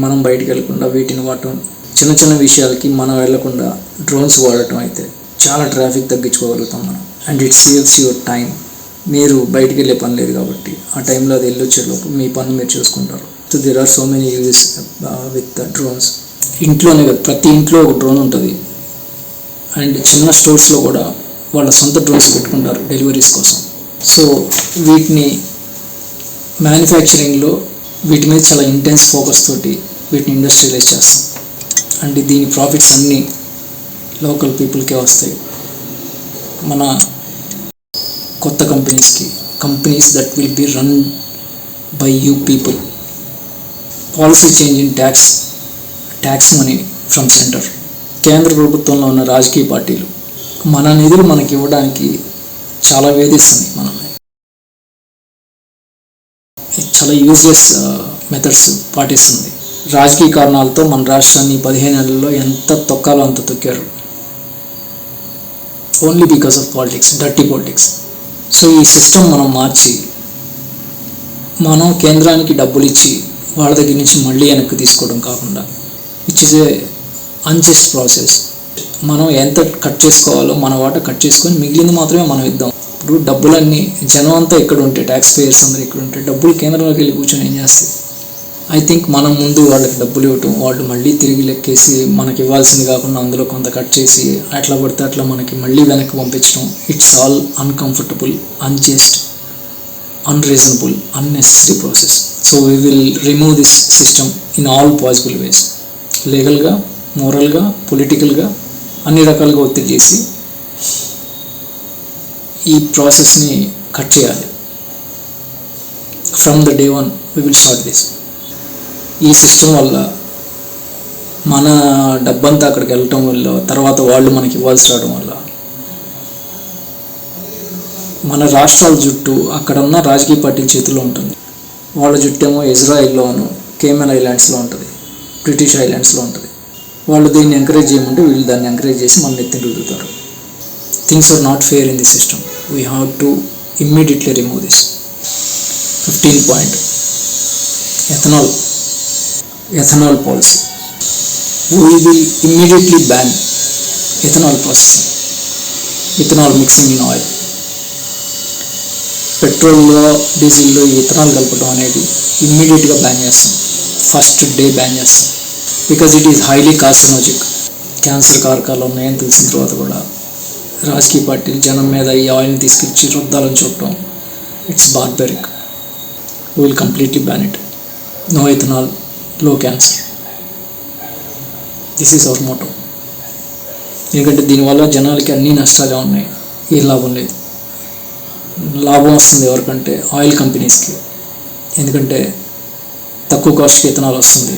మనం బయటికి వెళ్ళకుండా వీటిని వాడటం, చిన్న చిన్న విషయాలకి మనం వెళ్ళకుండా డ్రోన్స్ వాడటం అయితే చాలా ట్రాఫిక్ తగ్గించుకోగలుగుతాం మనం. And it saves your time. మీరు బయటికి వెళ్ళే పని లేదు కాబట్టి ఆ టైంలో అది వెళ్ళొచ్చేలోపు మీ పని మీరు చూసుకుంటారు. So there are so many uses with drones. ఇంట్లోనే కదా, ప్రతి ఇంట్లో ఒక డ్రోన్ ఉంటుంది. అండ్ చిన్న స్టోర్స్లో కూడా వాళ్ళ సొంత డ్రోన్స్ పెట్టుకుంటారు డెలివరీస్ కోసం. సో వీటిని మ్యానుఫ్యాక్చరింగ్లో వీటి మీద చాలా ఇంటెన్స్ ఫోకస్ తోటి వీటిని ఇండస్ట్రియలైజ్ చేస్తాం. అండ్ దీని ప్రాఫిట్స్ అన్నీ లోకల్ పీపుల్కే వస్తాయి. మన కొత్త companies that will be run by you people. Policy change in tax money from centre. కేంద్ర ప్రభుత్వంలో ఉన్న రాజకీయ పార్టీలు మన నిధులు మనకి ఇవ్వడానికి చాలా వేధిస్తున్నాయి. మనల్ని చాలా యూజ్లెస్ మెథడ్స్ పాటిస్తుంది. రాజకీయ కారణాలతో మన రాష్ట్రాన్ని 15 నెలల్లో ఎంత తొక్కాలో అంత తొక్కారు. Only because of politics, dirty politics. So ఈ సిస్టమ్ మనం మార్చి మనం కేంద్రానికి డబ్బులు ఇచ్చి వాళ్ళ దగ్గర నుంచి మళ్ళీ వెనక్కి తీసుకోవడం కాకుండా, which is a unjust process. మనం ఎంత కట్ చేసుకోవాలో మన వాటా కట్ చేసుకొని మిగిలింది మాత్రమే మనం ఇద్దాం. ఇప్పుడు డబ్బులన్నీ జనం అంతా ఇక్కడ ఉంటే, ట్యాక్స్ పేయర్స్ అందరూ ఇక్కడ ఉంటే డబ్బులు కేంద్రంలోకి వెళ్ళి కూర్చొని ఏం చేస్తాయి? ఐ థింక్ మనం ముందు వాళ్ళకి డబ్బులు ఇవ్వటం, వాళ్ళు మళ్ళీ తిరిగి లెక్కేసి మనకి ఇవ్వాల్సింది కాకుండా అందులో కొంత కట్ చేసి అట్లా పడితే అట్లా మనకి మళ్ళీ వెనక్కి పంపించడం. It's all uncomfortable, unjust, unreasonable, unnecessary process. So we will remove this system in all possible వేస్. లీగల్గా, మోరల్గా, పొలిటికల్గా అన్ని రకాలుగా ఒత్తిడి చేసి ఈ ప్రాసెస్ని కట్ చేయాలి. From the day one we will start this. ఈ సిస్టమ్ వల్ల మన డబ్బంతా అక్కడికి వెళ్ళటం వల్ల, తర్వాత వాళ్ళు మనకి ఇవ్వాల్సి రావడం వల్ల మన రాష్ట్రాల జుట్టు అక్కడ ఉన్న రాజకీయ పార్టీల చేతిలో ఉంటుంది. వాళ్ళ జుట్టేమో ఇజ్రాయెల్లోను కేమెన్ ఐలాండ్స్లో ఉంటుంది, బ్రిటిష్ ఐలాండ్స్లో ఉంటుంది. వాళ్ళు దీన్ని ఎంకరేజ్ చేయమంటే వీళ్ళు దాన్ని ఎంకరేజ్ చేసి మన నెత్తిని రుద్దుతారు. Things are not fair in the system. We have to immediately remove this. 15 point ethanol policy. We will immediately ban ethanol processing, ethanol mixing in oil. పెట్రోల్లో డీజిల్లో ఇథనాల్ కలపడం అనేది ఇమ్మీడియట్గా బ్యాన్ చేస్తాం. ఫస్ట్ డే బ్యాన్ చేస్తాం. Because it is highly carcinogenic. Cancer కారకాలు ఉన్నాయని తెలిసిన తర్వాత కూడా రాజకీయ పార్టీలు జనం మీద ఈ ఆయిల్ని తీసుకొచ్చి రుద్దాలని చూడటం, it's barbaric. Will completely ban it. No ethanol, low cancer. This is our motto. ఎందుకంటే దీనివల్ల జనాలకి అన్ని నష్టాలే ఉన్నాయి, ఏ లాభం లేదు. లాభం వస్తుంది ఎవరికంటే ఆయిల్ కంపెనీస్కి. ఎందుకంటే తక్కువ కాస్ట్కి ఇథనాల్ వస్తుంది,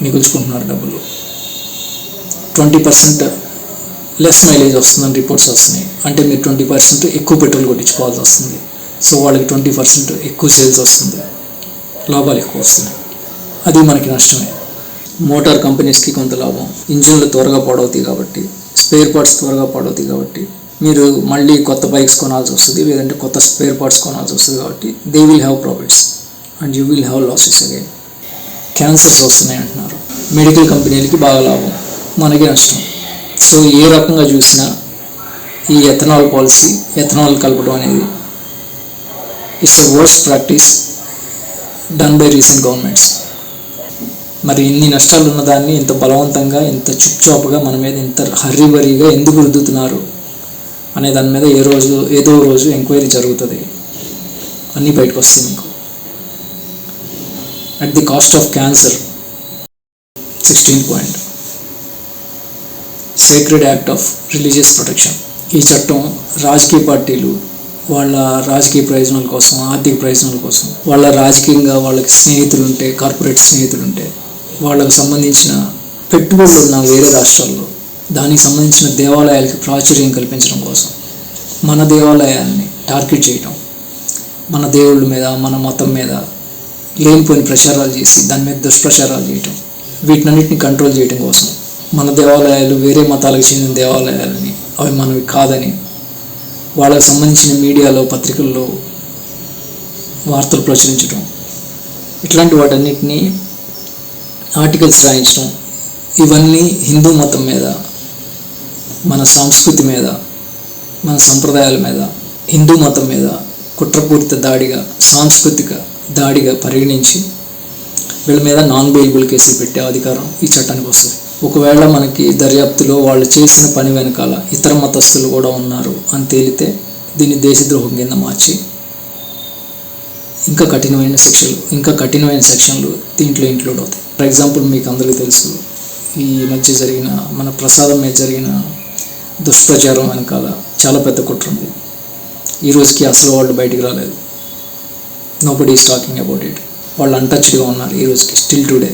మిగుల్చుకుంటున్నారు డబ్బులు. 20% లెస్ మైలేజ్ వస్తుందని రిపోర్ట్స్ వస్తున్నాయి. అంటే మీరు 20% ఎక్కువ పెట్రోల్ కొట్టించుకోవాల్సి వస్తుంది. సో వాళ్ళకి 20% ఎక్కువ సేల్స్ వస్తుంది, లాభాలు ఎక్కువ వస్తున్నాయి. అది మనకి నష్టమే. మోటార్ కంపెనీస్కి కొంత లాభం. ఇంజిన్లు త్వరగా పాడవుతాయి కాబట్టి, స్పేర్ పార్ట్స్ త్వరగా పాడవుతాయి కాబట్టి మీరు మళ్ళీ కొత్త బైక్స్ కొనాల్సి వస్తుంది, లేదంటే కొత్త స్పేర్ పార్ట్స్ కొనాల్సి వస్తుంది. కాబట్టి they will have profits and you will have losses again. Cancers వస్తున్నాయి అంటున్నారు. మెడికల్ కంపెనీలకి బాగా లాభం, మనకి నష్టం. సో ఏ రకంగా చూసినా ఈ ఎథనాల్ పాలసీ, ఎథనాల్ కలపడం అనేది it's a worst practice done by recent governments. మరి ఇన్ని నష్టాలు ఉన్నదాన్ని ఇంత బలవంతంగా, ఇంత చుప్చాపుగా మన మీద ఇంత హర్రీబరీగా ఎందుకు రుద్దుతున్నారు అనే దాని మీద ఏదో రోజు ఎంక్వైరీ జరుగుతుంది, అన్నీ బయటకు వస్తాయి మీకు. At the cost of cancer. 16 point sacred act of religious protection. ఈ చట్టం రాజకీయ పార్టీలు వాళ్ళ రాజకీయ ప్రయోజనాల కోసం, ఆర్థిక ప్రయోజనాల కోసం, వాళ్ళ రాజకీయంగా వాళ్ళకి స్నేహితులు ఉంటే, కార్పొరేట్ స్నేహితులు ఉంటే, వాళ్ళకు సంబంధించిన పెట్టుబడులు ఉన్న వేరే రాష్ట్రాల్లో దానికి సంబంధించిన దేవాలయాలకి ప్రాచుర్యం కల్పించడం కోసం మన దేవాలయాన్ని టార్గెట్ చేయటం, మన దేవుళ్ళ మీద, మన మతం మీద లేనిపోయిన ప్రచారాలు చేసి దాని మీద దుష్ప్రచారాలు చేయటం, వీటినన్నిటిని కంట్రోల్ చేయడం కోసం మన దేవాలయాలు వేరే మతాలకు చెందిన దేవాలయాలని, అవి మనవి కాదని వాళ్ళకు సంబంధించిన మీడియాలో, పత్రికల్లో వార్తలు ప్రచురించడం, ఇట్లాంటి వాటన్నిటినీ ఆర్టికల్స్ రాయించడం, ఇవన్నీ హిందూ మతం మీద, మన సంస్కృతి మీద, మన సంప్రదాయాల మీద, హిందూ మతం మీద కుట్రపూరిత దాడిగా, సాంస్కృతిక దాడిగా పరిగణించి వీళ్ళ మీద నాన్ బెయిలబుల్ కేసులు పెట్టే అధికారం ఈ చట్టానికి వస్తుంది. ఒకవేళ మనకి దర్యాప్తులో వాళ్ళు చేసిన పని వెనకాల ఇతర మతస్థులు కూడా ఉన్నారు అని తేలితే దీన్ని దేశద్రోహం కింద మార్చి ఇంకా కఠినమైన సెక్షన్లు దీంట్లో ఇంక్లూడ్ అవుతాయి. ఫర్ ఎగ్జాంపుల్, మీకు అందరికీ తెలుసు, ఈ మధ్య జరిగిన మన ప్రసాదం మీద జరిగిన దుష్ప్రచారం వెనకాల చాలా పెద్ద కుట్ర ఉంది. ఈ రోజుకి అసలు వాళ్ళు బయటికి రాలేదు. Nobody is talking about it. వాళ్ళు అన్టచ్డ్గా ఉన్నారు ఈ రోజుకి. Till today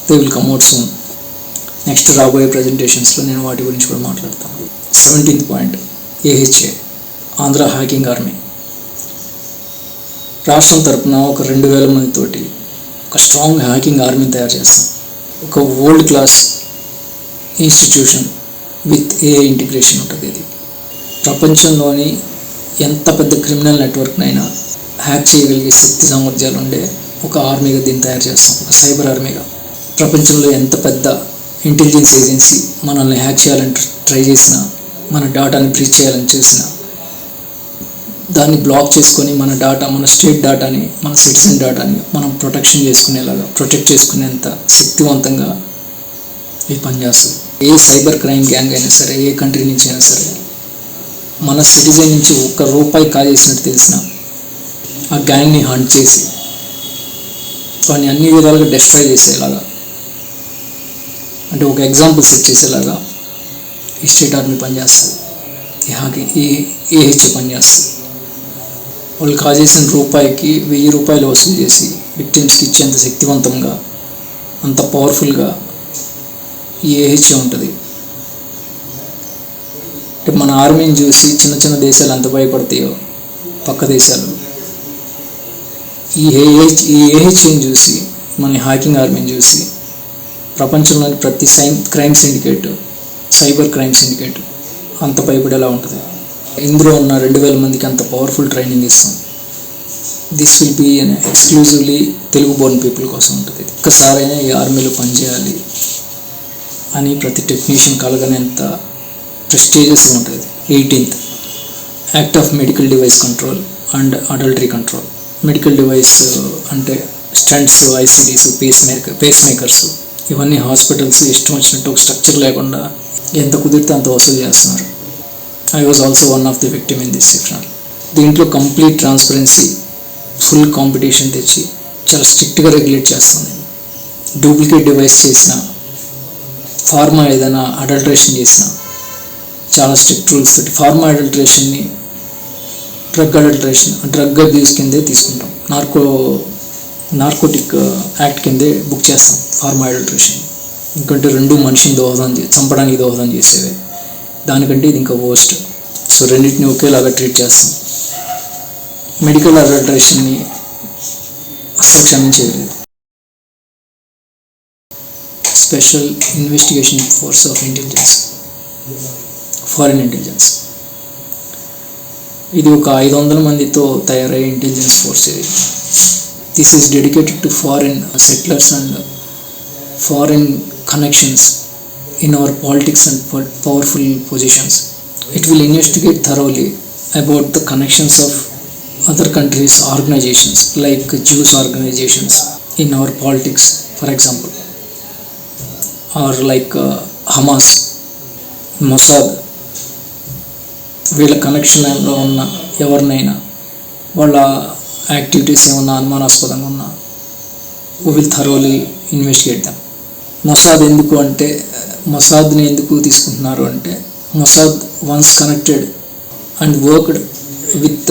they will come out soon. Next రాబోయే ప్రజెంటేషన్స్లో నేను వాటి గురించి కూడా మాట్లాడతాను. 17th point AHA, Andhra hacking army. రాష్ట్రం తరపున ఒక 2000 మందితోటి ఒక స్ట్రాంగ్ హ్యాకింగ్ ఆర్మీని తయారు చేస్తాం. ఒక world class institution with AI integration ఉంటుంది. ఇది ప్రపంచంలోని ఎంత పెద్ద క్రిమినల్ నెట్వర్క్నైనా హ్యాక్ చేయగలిగే శక్తి సామర్థ్యాలు ఉండే ఒక ఆర్మీగా దీన్ని తయారు చేస్తాం, ఒక సైబర్ ఆర్మీగా. ప్రపంచంలో ఎంత పెద్ద ఇంటెలిజెన్స్ ఏజెన్సీ మనల్ని హ్యాక్ చేయాలని ట్రై చేసినా, మన డేటాని బ్రీచ్ చేయాలని చూసినా, దాన్ని బ్లాక్ చేసుకొని మన డేటా, మన స్టేట్ డేటాని, మన సిటిజన్ డేటాని మనం ప్రొటెక్ట్ చేసుకునేంత శక్తివంతంగా ఇది పనిచేస్తుంది. ఏ సైబర్ క్రైమ్ గ్యాంగ్ అయినా సరే, ఏ కంట్రీ నుంచి అయినా సరే, మన సిటిజన్ నుంచి ₹1 కాజేసినట్టు తెలిసిన ఆ గ్యాంగ్ని హంట్ చేసి వాడిని అన్ని విధాలుగా డిస్ట్రాయ్ చేసేలాగా, అంటే ఒక ఎగ్జాంపుల్ సెట్ చేసేలాగా ఈ స్టేట్ ఆర్మీ పనిచేస్తుంది, ఈ AHA పనిచేస్తుంది. వాళ్ళు కాజేసిన ₹1కి ₹1000 వసూలు చేసి విక్టిమ్స్కి ఇచ్చేంత శక్తివంతంగా, అంత పవర్ఫుల్గా ఈ AHA ఉంటుంది. అంటే మన ఆర్మీని చూసి చిన్న చిన్న దేశాలు ఎంత భయపడతాయో పక్క దేశాలు, ఈ ఏహెచ్ని చూసి, మన హ్యాకింగ్ ఆర్మీని చూసి ప్రపంచంలోని ప్రతి crime syndicate, cyber crime syndicate అంత భయపడేలా ఉంటుంది. ఇందులో ఉన్న 2000 మందికి అంత పవర్ఫుల్ ట్రైనింగ్ ఇస్తాం. This will be exclusively Telugu born people కోసం ఉంటుంది. ఒక్కసారైనా ఈ ఆర్మీలో పనిచేయాలి అని ప్రతి టెక్నీషియన్ కలగనేంత ప్రెస్టీజియస్గా ఉంటుంది. 18th act of medical device control and adultery control. Medical device అంటే స్టంట్స్, ఐసీడీస్, పేస్ మేకర్స్, ఇవన్నీ హాస్పిటల్స్ ఇష్టం వచ్చినట్టు ఒక స్ట్రక్చర్ లేకుండా ఎంత కుదిరితే అంత వసూలు చేస్తున్నారు. I was also one of the victim in this section. దీంట్లో కంప్లీట్ ట్రాన్స్పరెన్సీ, ఫుల్ కాంపిటీషన్ తెచ్చి చాలా స్ట్రిక్ట్గా రెగ్యులేట్ చేస్తుంది. డూప్లికేట్ డివైస్ చేసిన, ఫార్మా ఏదైనా అడల్ట్రేషన్ చేసిన చాలా స్ట్రిక్ట్ రూల్స్ తోటి. ఫార్మా అడల్ట్రేషన్ని డ్రగ్ అబ్యూస్ కిందే తీసుకుంటాం. నార్కోటిక్ యాక్ట్ కిందే బుక్ చేస్తాం ఫార్మా అడల్ట్రేషన్. ఎందుకంటే రెండు మనిషిని చంపడానికి దోహదం చేసేవే. దానికంటే ఇది ఇంకా వర్స్ట్. సో రెండింటిని ఒకేలాగా ట్రీట్ చేస్తాం. మెడికల్ అడల్ట్రేషన్ని అసలు క్షమించేది. Special investigation force of intelligence, foreign intelligence. ఇది ఒక 500 మందితో తయారయ్యే ఇంటెలిజెన్స్ ఫోర్స్. ఇది this is dedicated to foreign settlers and foreign connections in our politics and powerful positions. It will investigate thoroughly about the connections of other countries' organizations like Jews organizations in our politics, for example, or like Hamas, Mossad. వీళ్ళ కనెక్షన్లో ఉన్న ఎవరినైనా వాళ్ళ యాక్టివిటీస్ ఏమన్నా అనుమానాస్పదంగా ఉన్నా we will thoroughly investigate them. మొసాద్ని ఎందుకు తీసుకుంటున్నారు అంటే, Mossad once connected and worked with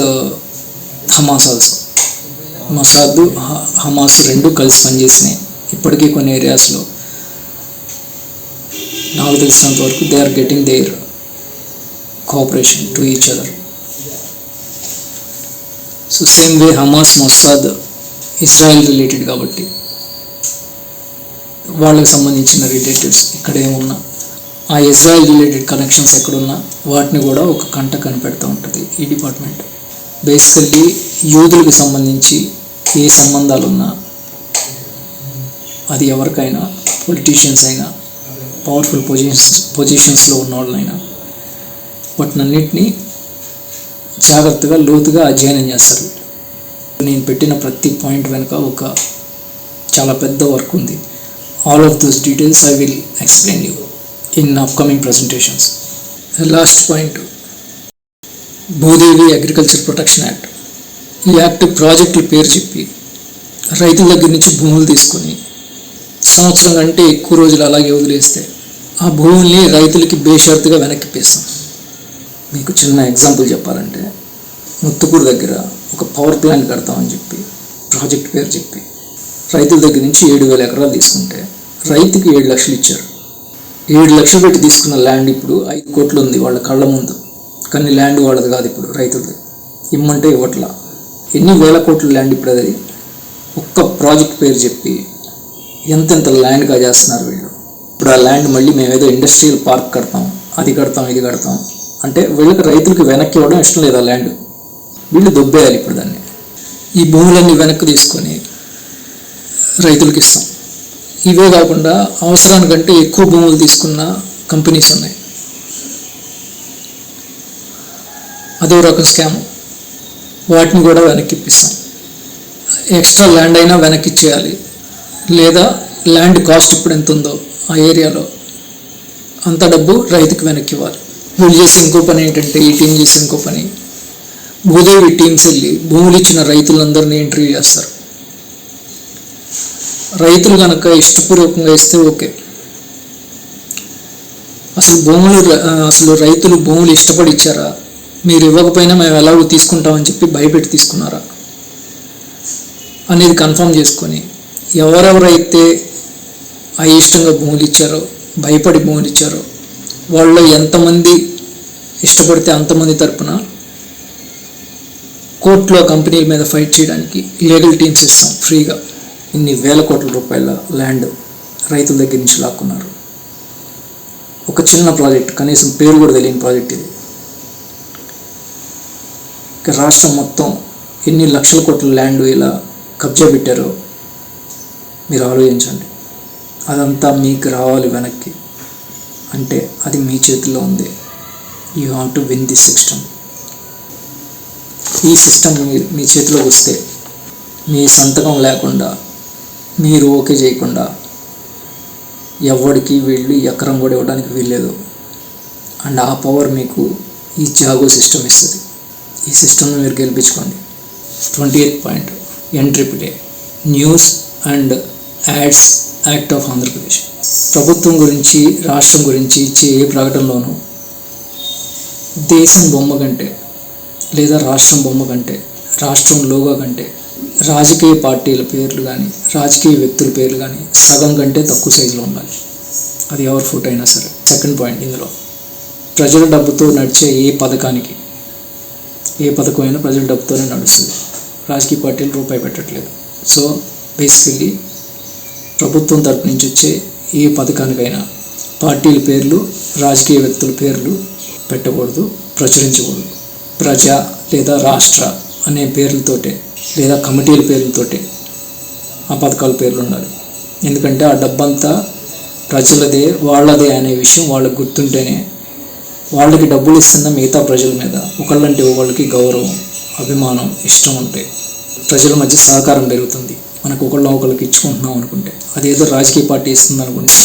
Hamas also. Mossad, Hamas రెండు కలిసి పనిచేసినాయి. ఇప్పటికీ కొన్ని ఏరియాస్లో నాకు తెలిసినంత వరకు they are getting their cooperation to each other. So same way Hamas, Mossad Israel related కాబట్టి వాళ్ళకి సంబంధించిన రిలేటివ్స్ ఇక్కడ ఏమున్నా, ఆ ఇజ్రాయెల్ రిలేటెడ్ కనెక్షన్స్ ఎక్కడున్నా వాటిని కూడా ఒక కంట కనిపెడుతూ ఉంటుంది ఈ డిపార్ట్మెంట్. బేసికల్లీ యూదులకు సంబంధించి ఏ సంబంధాలు ఉన్నా, అది ఎవరికైనా, పొలిటీషియన్స్ అయినా, పవర్ఫుల్ పొజిషన్స్లో ఉన్న వాళ్ళైనా, వాటినన్నిటినీ జాగ్రత్తగా లోతుగా అధ్యయనం చేస్తారు. నేను పెట్టిన ప్రతి పాయింట్ వెనుక ఒక చాలా పెద్ద వర్క్ ఉంది. All of those details I will explain you in upcoming presentations. Last point, Bhudevi agriculture protection act. ఈ యాక్ట్ ప్రాజెక్టుల పేరు చెప్పి రైతుల దగ్గర నుంచి భూములు తీసుకొని సంవత్సరం కంటే ఎక్కువ రోజులు అలాగే వదిలేస్తే ఆ భూముల్ని రైతులకి బేషరతుగా వెనక్కిపిస్తాం. మీకు చిన్న ఎగ్జాంపుల్ చెప్పాలంటే, ముత్తుకూరు దగ్గర ఒక పవర్ ప్లాంట్ కడతామని చెప్పి ప్రాజెక్ట్ పేరు చెప్పి రైతుల దగ్గర నుంచి 7,000 ఎకరాలు తీసుకుంటే రైతుకి 7 లక్షలు ఇచ్చారు. 7 లక్షలు పెట్టి తీసుకున్న ల్యాండ్ ఇప్పుడు 5 కోట్లు ఉంది వాళ్ళ కళ్ళ ముందు. కానీ ల్యాండ్ వాళ్ళది కాదు, ఇప్పుడు రైతులది. ఇమ్మంటే ఇవ్వట్లా. ఎన్ని వేల కోట్ల ల్యాండ్ ఇప్పుడు అది. ఒక్క ప్రాజెక్ట్ పేరు చెప్పి ఎంతెంత ల్యాండ్ కాజేస్తున్నారు వీళ్ళు. ఇప్పుడు ఆ ల్యాండ్ మళ్ళీ మేమేదో ఇండస్ట్రియల్ పార్క్ కడతాం, అది కడతాం, ఇది కడతాం అంటే వీళ్ళకి రైతులకి వెనక్కి ఇవ్వడం ఇష్టం లేదు. ఆ ల్యాండ్ వీళ్ళు దొబ్బేయాలి ఇప్పుడు దాన్ని. ఈ భూములన్నీ వెనక్కి తీసుకొని రైతులకు ఇస్తాం. ఇవే కాకుండా అవసరానికంటే ఎక్కువ భూములు తీసుకున్న కంపెనీస్ ఉన్నాయి. అదో రకం స్కామ్. వాటిని కూడా వెనక్కి ఇప్పిస్తాం. ఎక్స్ట్రా ల్యాండ్ అయినా వెనక్కి ఇచ్చేయాలి, లేదా ల్యాండ్ కాస్ట్ ఇప్పుడు ఎంత ఉందో ఆ ఏరియాలో అంత డబ్బు రైతుకి వెనక్కి ఇవ్వాలి. వీళ్ళు చేసే ఇంకో పని ఏంటంటే, ఈ టీం చేసే ఇంకో పని, భూదేవి టీమ్స్ వెళ్ళి భూములు ఇచ్చిన రైతులందరినీ ఇంటర్వ్యూ చేస్తారు. రైతులు కనుక ఇష్టపూర్వకంగా ఇస్తే ఓకే. అసలు రైతులు భూములు ఇష్టపడి ఇచ్చారా, మీరు ఇవ్వకపోయినా మేము ఎలాగో తీసుకుంటామని చెప్పి భయపెట్టి తీసుకున్నారా అనేది కన్ఫర్మ్ చేసుకొని, ఎవరెవరైతే అయిష్టంగా భూములు ఇచ్చారో, భయపడి భూములు ఇచ్చారో, వాళ్ళలో ఎంతమంది ఇష్టపడితే అంతమంది తరపున కోర్టులో కంపెనీల మీద ఫైట్ చేయడానికి లీగల్ టీమ్స్ ఇస్తాం ఫ్రీగా. ఇన్ని వేల కోట్ల రూపాయల ల్యాండ్ రైతుల దగ్గర నుంచి లాక్కున్నారు. ఒక చిన్న ప్రాజెక్ట్, కనీసం పేరు కూడా తెలియని ప్రాజెక్ట్ ఇది. రాష్ట్రం మొత్తం ఎన్ని లక్షల కోట్ల ల్యాండ్ ఇలా కబ్జా పెట్టారో మీరు ఆలోచించండి. అదంతా మీకు రావాలి వెనక్కి అంటే అది మీ చేతిలో ఉంది. You have to win this system. ఈ సిస్టమ్ మీ చేతిలోకి వస్తే మీ సంతకం లేకుండా, మీరు ఓకే చేయకుండా ఎవరికి వీళ్ళు ఎకరం కూడా ఇవ్వడానికి వీల్లేదు. అండ్ ఆ పవర్ మీకు ఈ జాగో సిస్టమ్ ఇస్తుంది. ఈ సిస్టమ్ని మీరు గెలిపించుకోండి. 28th point, NAAA news and ads act of Andhra Pradesh. ప్రభుత్వం గురించి, రాష్ట్రం గురించి ఇచ్చే ఏ ప్రకటనలోనూ దేశం బొమ్మ కంటే లేదా రాష్ట్రం బొమ్మ కంటే, రాష్ట్రం లోగో కంటే రాజకీయ పార్టీల పేర్లు కానీ, రాజకీయ వ్యక్తుల పేర్లు కానీ సగం కంటే తక్కువ సైజులో ఉండాలి. అది ఎవరి ఫోటో అయినా సరే. సెకండ్ పాయింట్, ఇందులో ప్రజల డబ్బుతో నడిచే ఏ పథకానికి, ఏ పథకమైనా ప్రజల డబ్బుతోనే నడుస్తుంది. రాజకీయ పార్టీలు రూపాయి పెట్టట్లేదు. సో బేసికల్లీ ప్రభుత్వం తరపు నుంచి వచ్చే ఏ పథకానికైనా పార్టీల పేర్లు, రాజకీయ వ్యక్తుల పేర్లు పెట్టకూడదు, ప్రచురించకూడదు. ప్రజ లేదా రాష్ట్ర అనే పేర్లతోటే లేదా కమిటీల పేర్లతోటే ఆ పథకాల పేర్లు ఉండాలి. ఎందుకంటే ఆ డబ్బంతా ప్రజలదే, వాళ్ళదే అనే విషయం వాళ్ళకి గుర్తుంటేనే వాళ్ళకి డబ్బులు ఇస్తున్న మిగతా ప్రజల మీద ఒకళ్ళంటే ఒకళ్ళకి గౌరవం, అభిమానం, ఇష్టం ఉంటాయి. ప్రజల మధ్య సహకారం పెరుగుతుంది. మనకు ఒకళ్ళకి ఇచ్చుకుంటున్నాం అనుకుంటే, అదేదో రాజకీయ పార్టీ ఇస్తుంది అనుకుంటే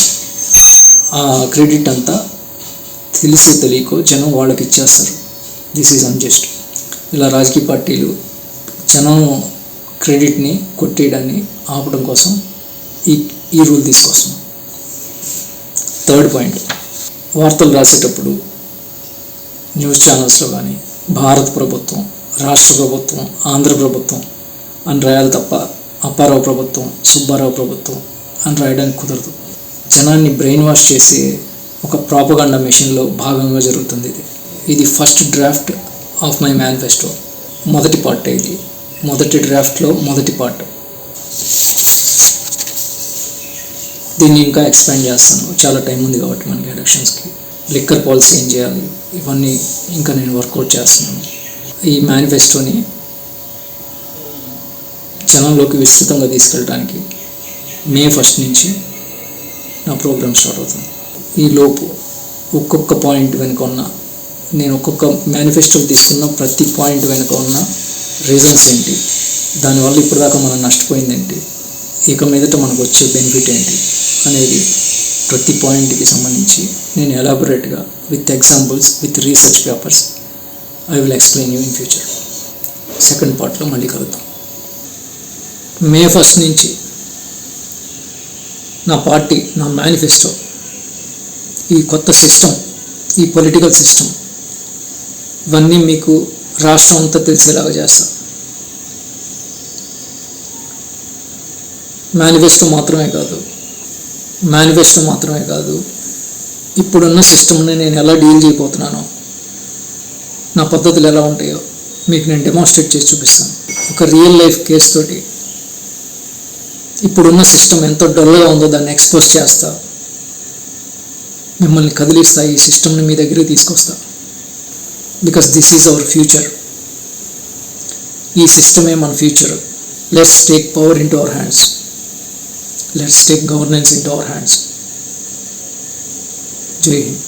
ఆ క్రెడిట్ అంతా తెలిసి తెలియకో జనం వాళ్ళకి ఇచ్చేస్తారు. This is unjust. ఇలా రాజకీయ పార్టీలు జనం క్రెడిట్ని కొట్టేయడాన్ని ఆపడం కోసం ఈ రూల్ తీసుకొస్తున్నాం. థర్డ్ పాయింట్, వార్తలు రాసేటప్పుడు న్యూస్ ఛానల్స్లో కానీ భారత ప్రభుత్వం, రాష్ట్ర ప్రభుత్వం, ఆంధ్ర ప్రభుత్వం అని రాయాలి తప్ప అప్పారావు ప్రభుత్వం, సుబ్బారావు ప్రభుత్వం అని రాయడానికి కుదరదు. జనాన్ని బ్రెయిన్ వాష్ చేసే ఒక ప్రాపగండా మెషిన్లో భాగంగా జరుగుతుంది ఇది first draft of my manifesto. మొదటి పార్ట్ ఇది. మొదటి డ్రాఫ్ట్లో మొదటి పార్ట్. దీన్ని ఇంకా ఎక్స్పాండ్ చేస్తాను, చాలా టైం ఉంది కాబట్టి మనకి ఎలక్షన్స్కి. లిక్కర్ పాలసీ ఏం చేయాలి, ఇవన్నీ ఇంకా నేను వర్కౌట్ చేస్తున్నాను. ఈ మేనిఫెస్టోని జనంలోకి విస్తృతంగా తీసుకెళ్ళడానికి May 1 నుంచి నా ప్రోగ్రామ్ స్టార్ట్ అవుతుంది. ఈలోపు ఒక్కొక్క పాయింట్ వెనుక ఉన్న, నేను ఒక్కొక్క మేనిఫెస్టో తీసుకున్న ప్రతి పాయింట్ వెనుక ఉన్న రీజన్స్ ఏంటి, దానివల్ల ఇప్పటిదాకా మనం నష్టపోయింది ఏంటి, ఇక మీదట మనకు వచ్చే బెనిఫిట్ ఏంటి అనేది ప్రతి పాయింట్కి సంబంధించి నేను ఎలాబొరేట్గా with examples, with research papers I will explain you in future. Second పార్ట్లో మళ్ళీ కలుద్దాం. May 1 నుంచి నా పార్టీ, నా మేనిఫెస్టో, ఈ కొత్త సిస్టమ్, ఈ పొలిటికల్ సిస్టమ్ ఇవన్నీ మీకు రాష్ట్రం అంతా తెలిసేలాగా చేస్తా. మేనిఫెస్టో మాత్రమే కాదు, ఇప్పుడున్న సిస్టమ్ని నేను ఎలా డీల్ చేయబోతున్నానో, నా పద్ధతులు ఎలా ఉంటాయో మీకు నేను డెమాన్స్ట్రేట్ చేసి చూపిస్తాను. ఒక రియల్ లైఫ్ కేస్ తోటి ఇప్పుడున్న సిస్టమ్ ఎంత డల్గా ఉందో దాన్ని ఎక్స్పోజ్ చేస్తా, మిమ్మల్ని కదిలిస్తా, ఈ సిస్టమ్ని మీ దగ్గరికి తీసుకొస్తా. Because this is our future. ఈ సిస్టమే మన future. Let's take power in to our hands. Let's take governance in to our hands. జై హింద్.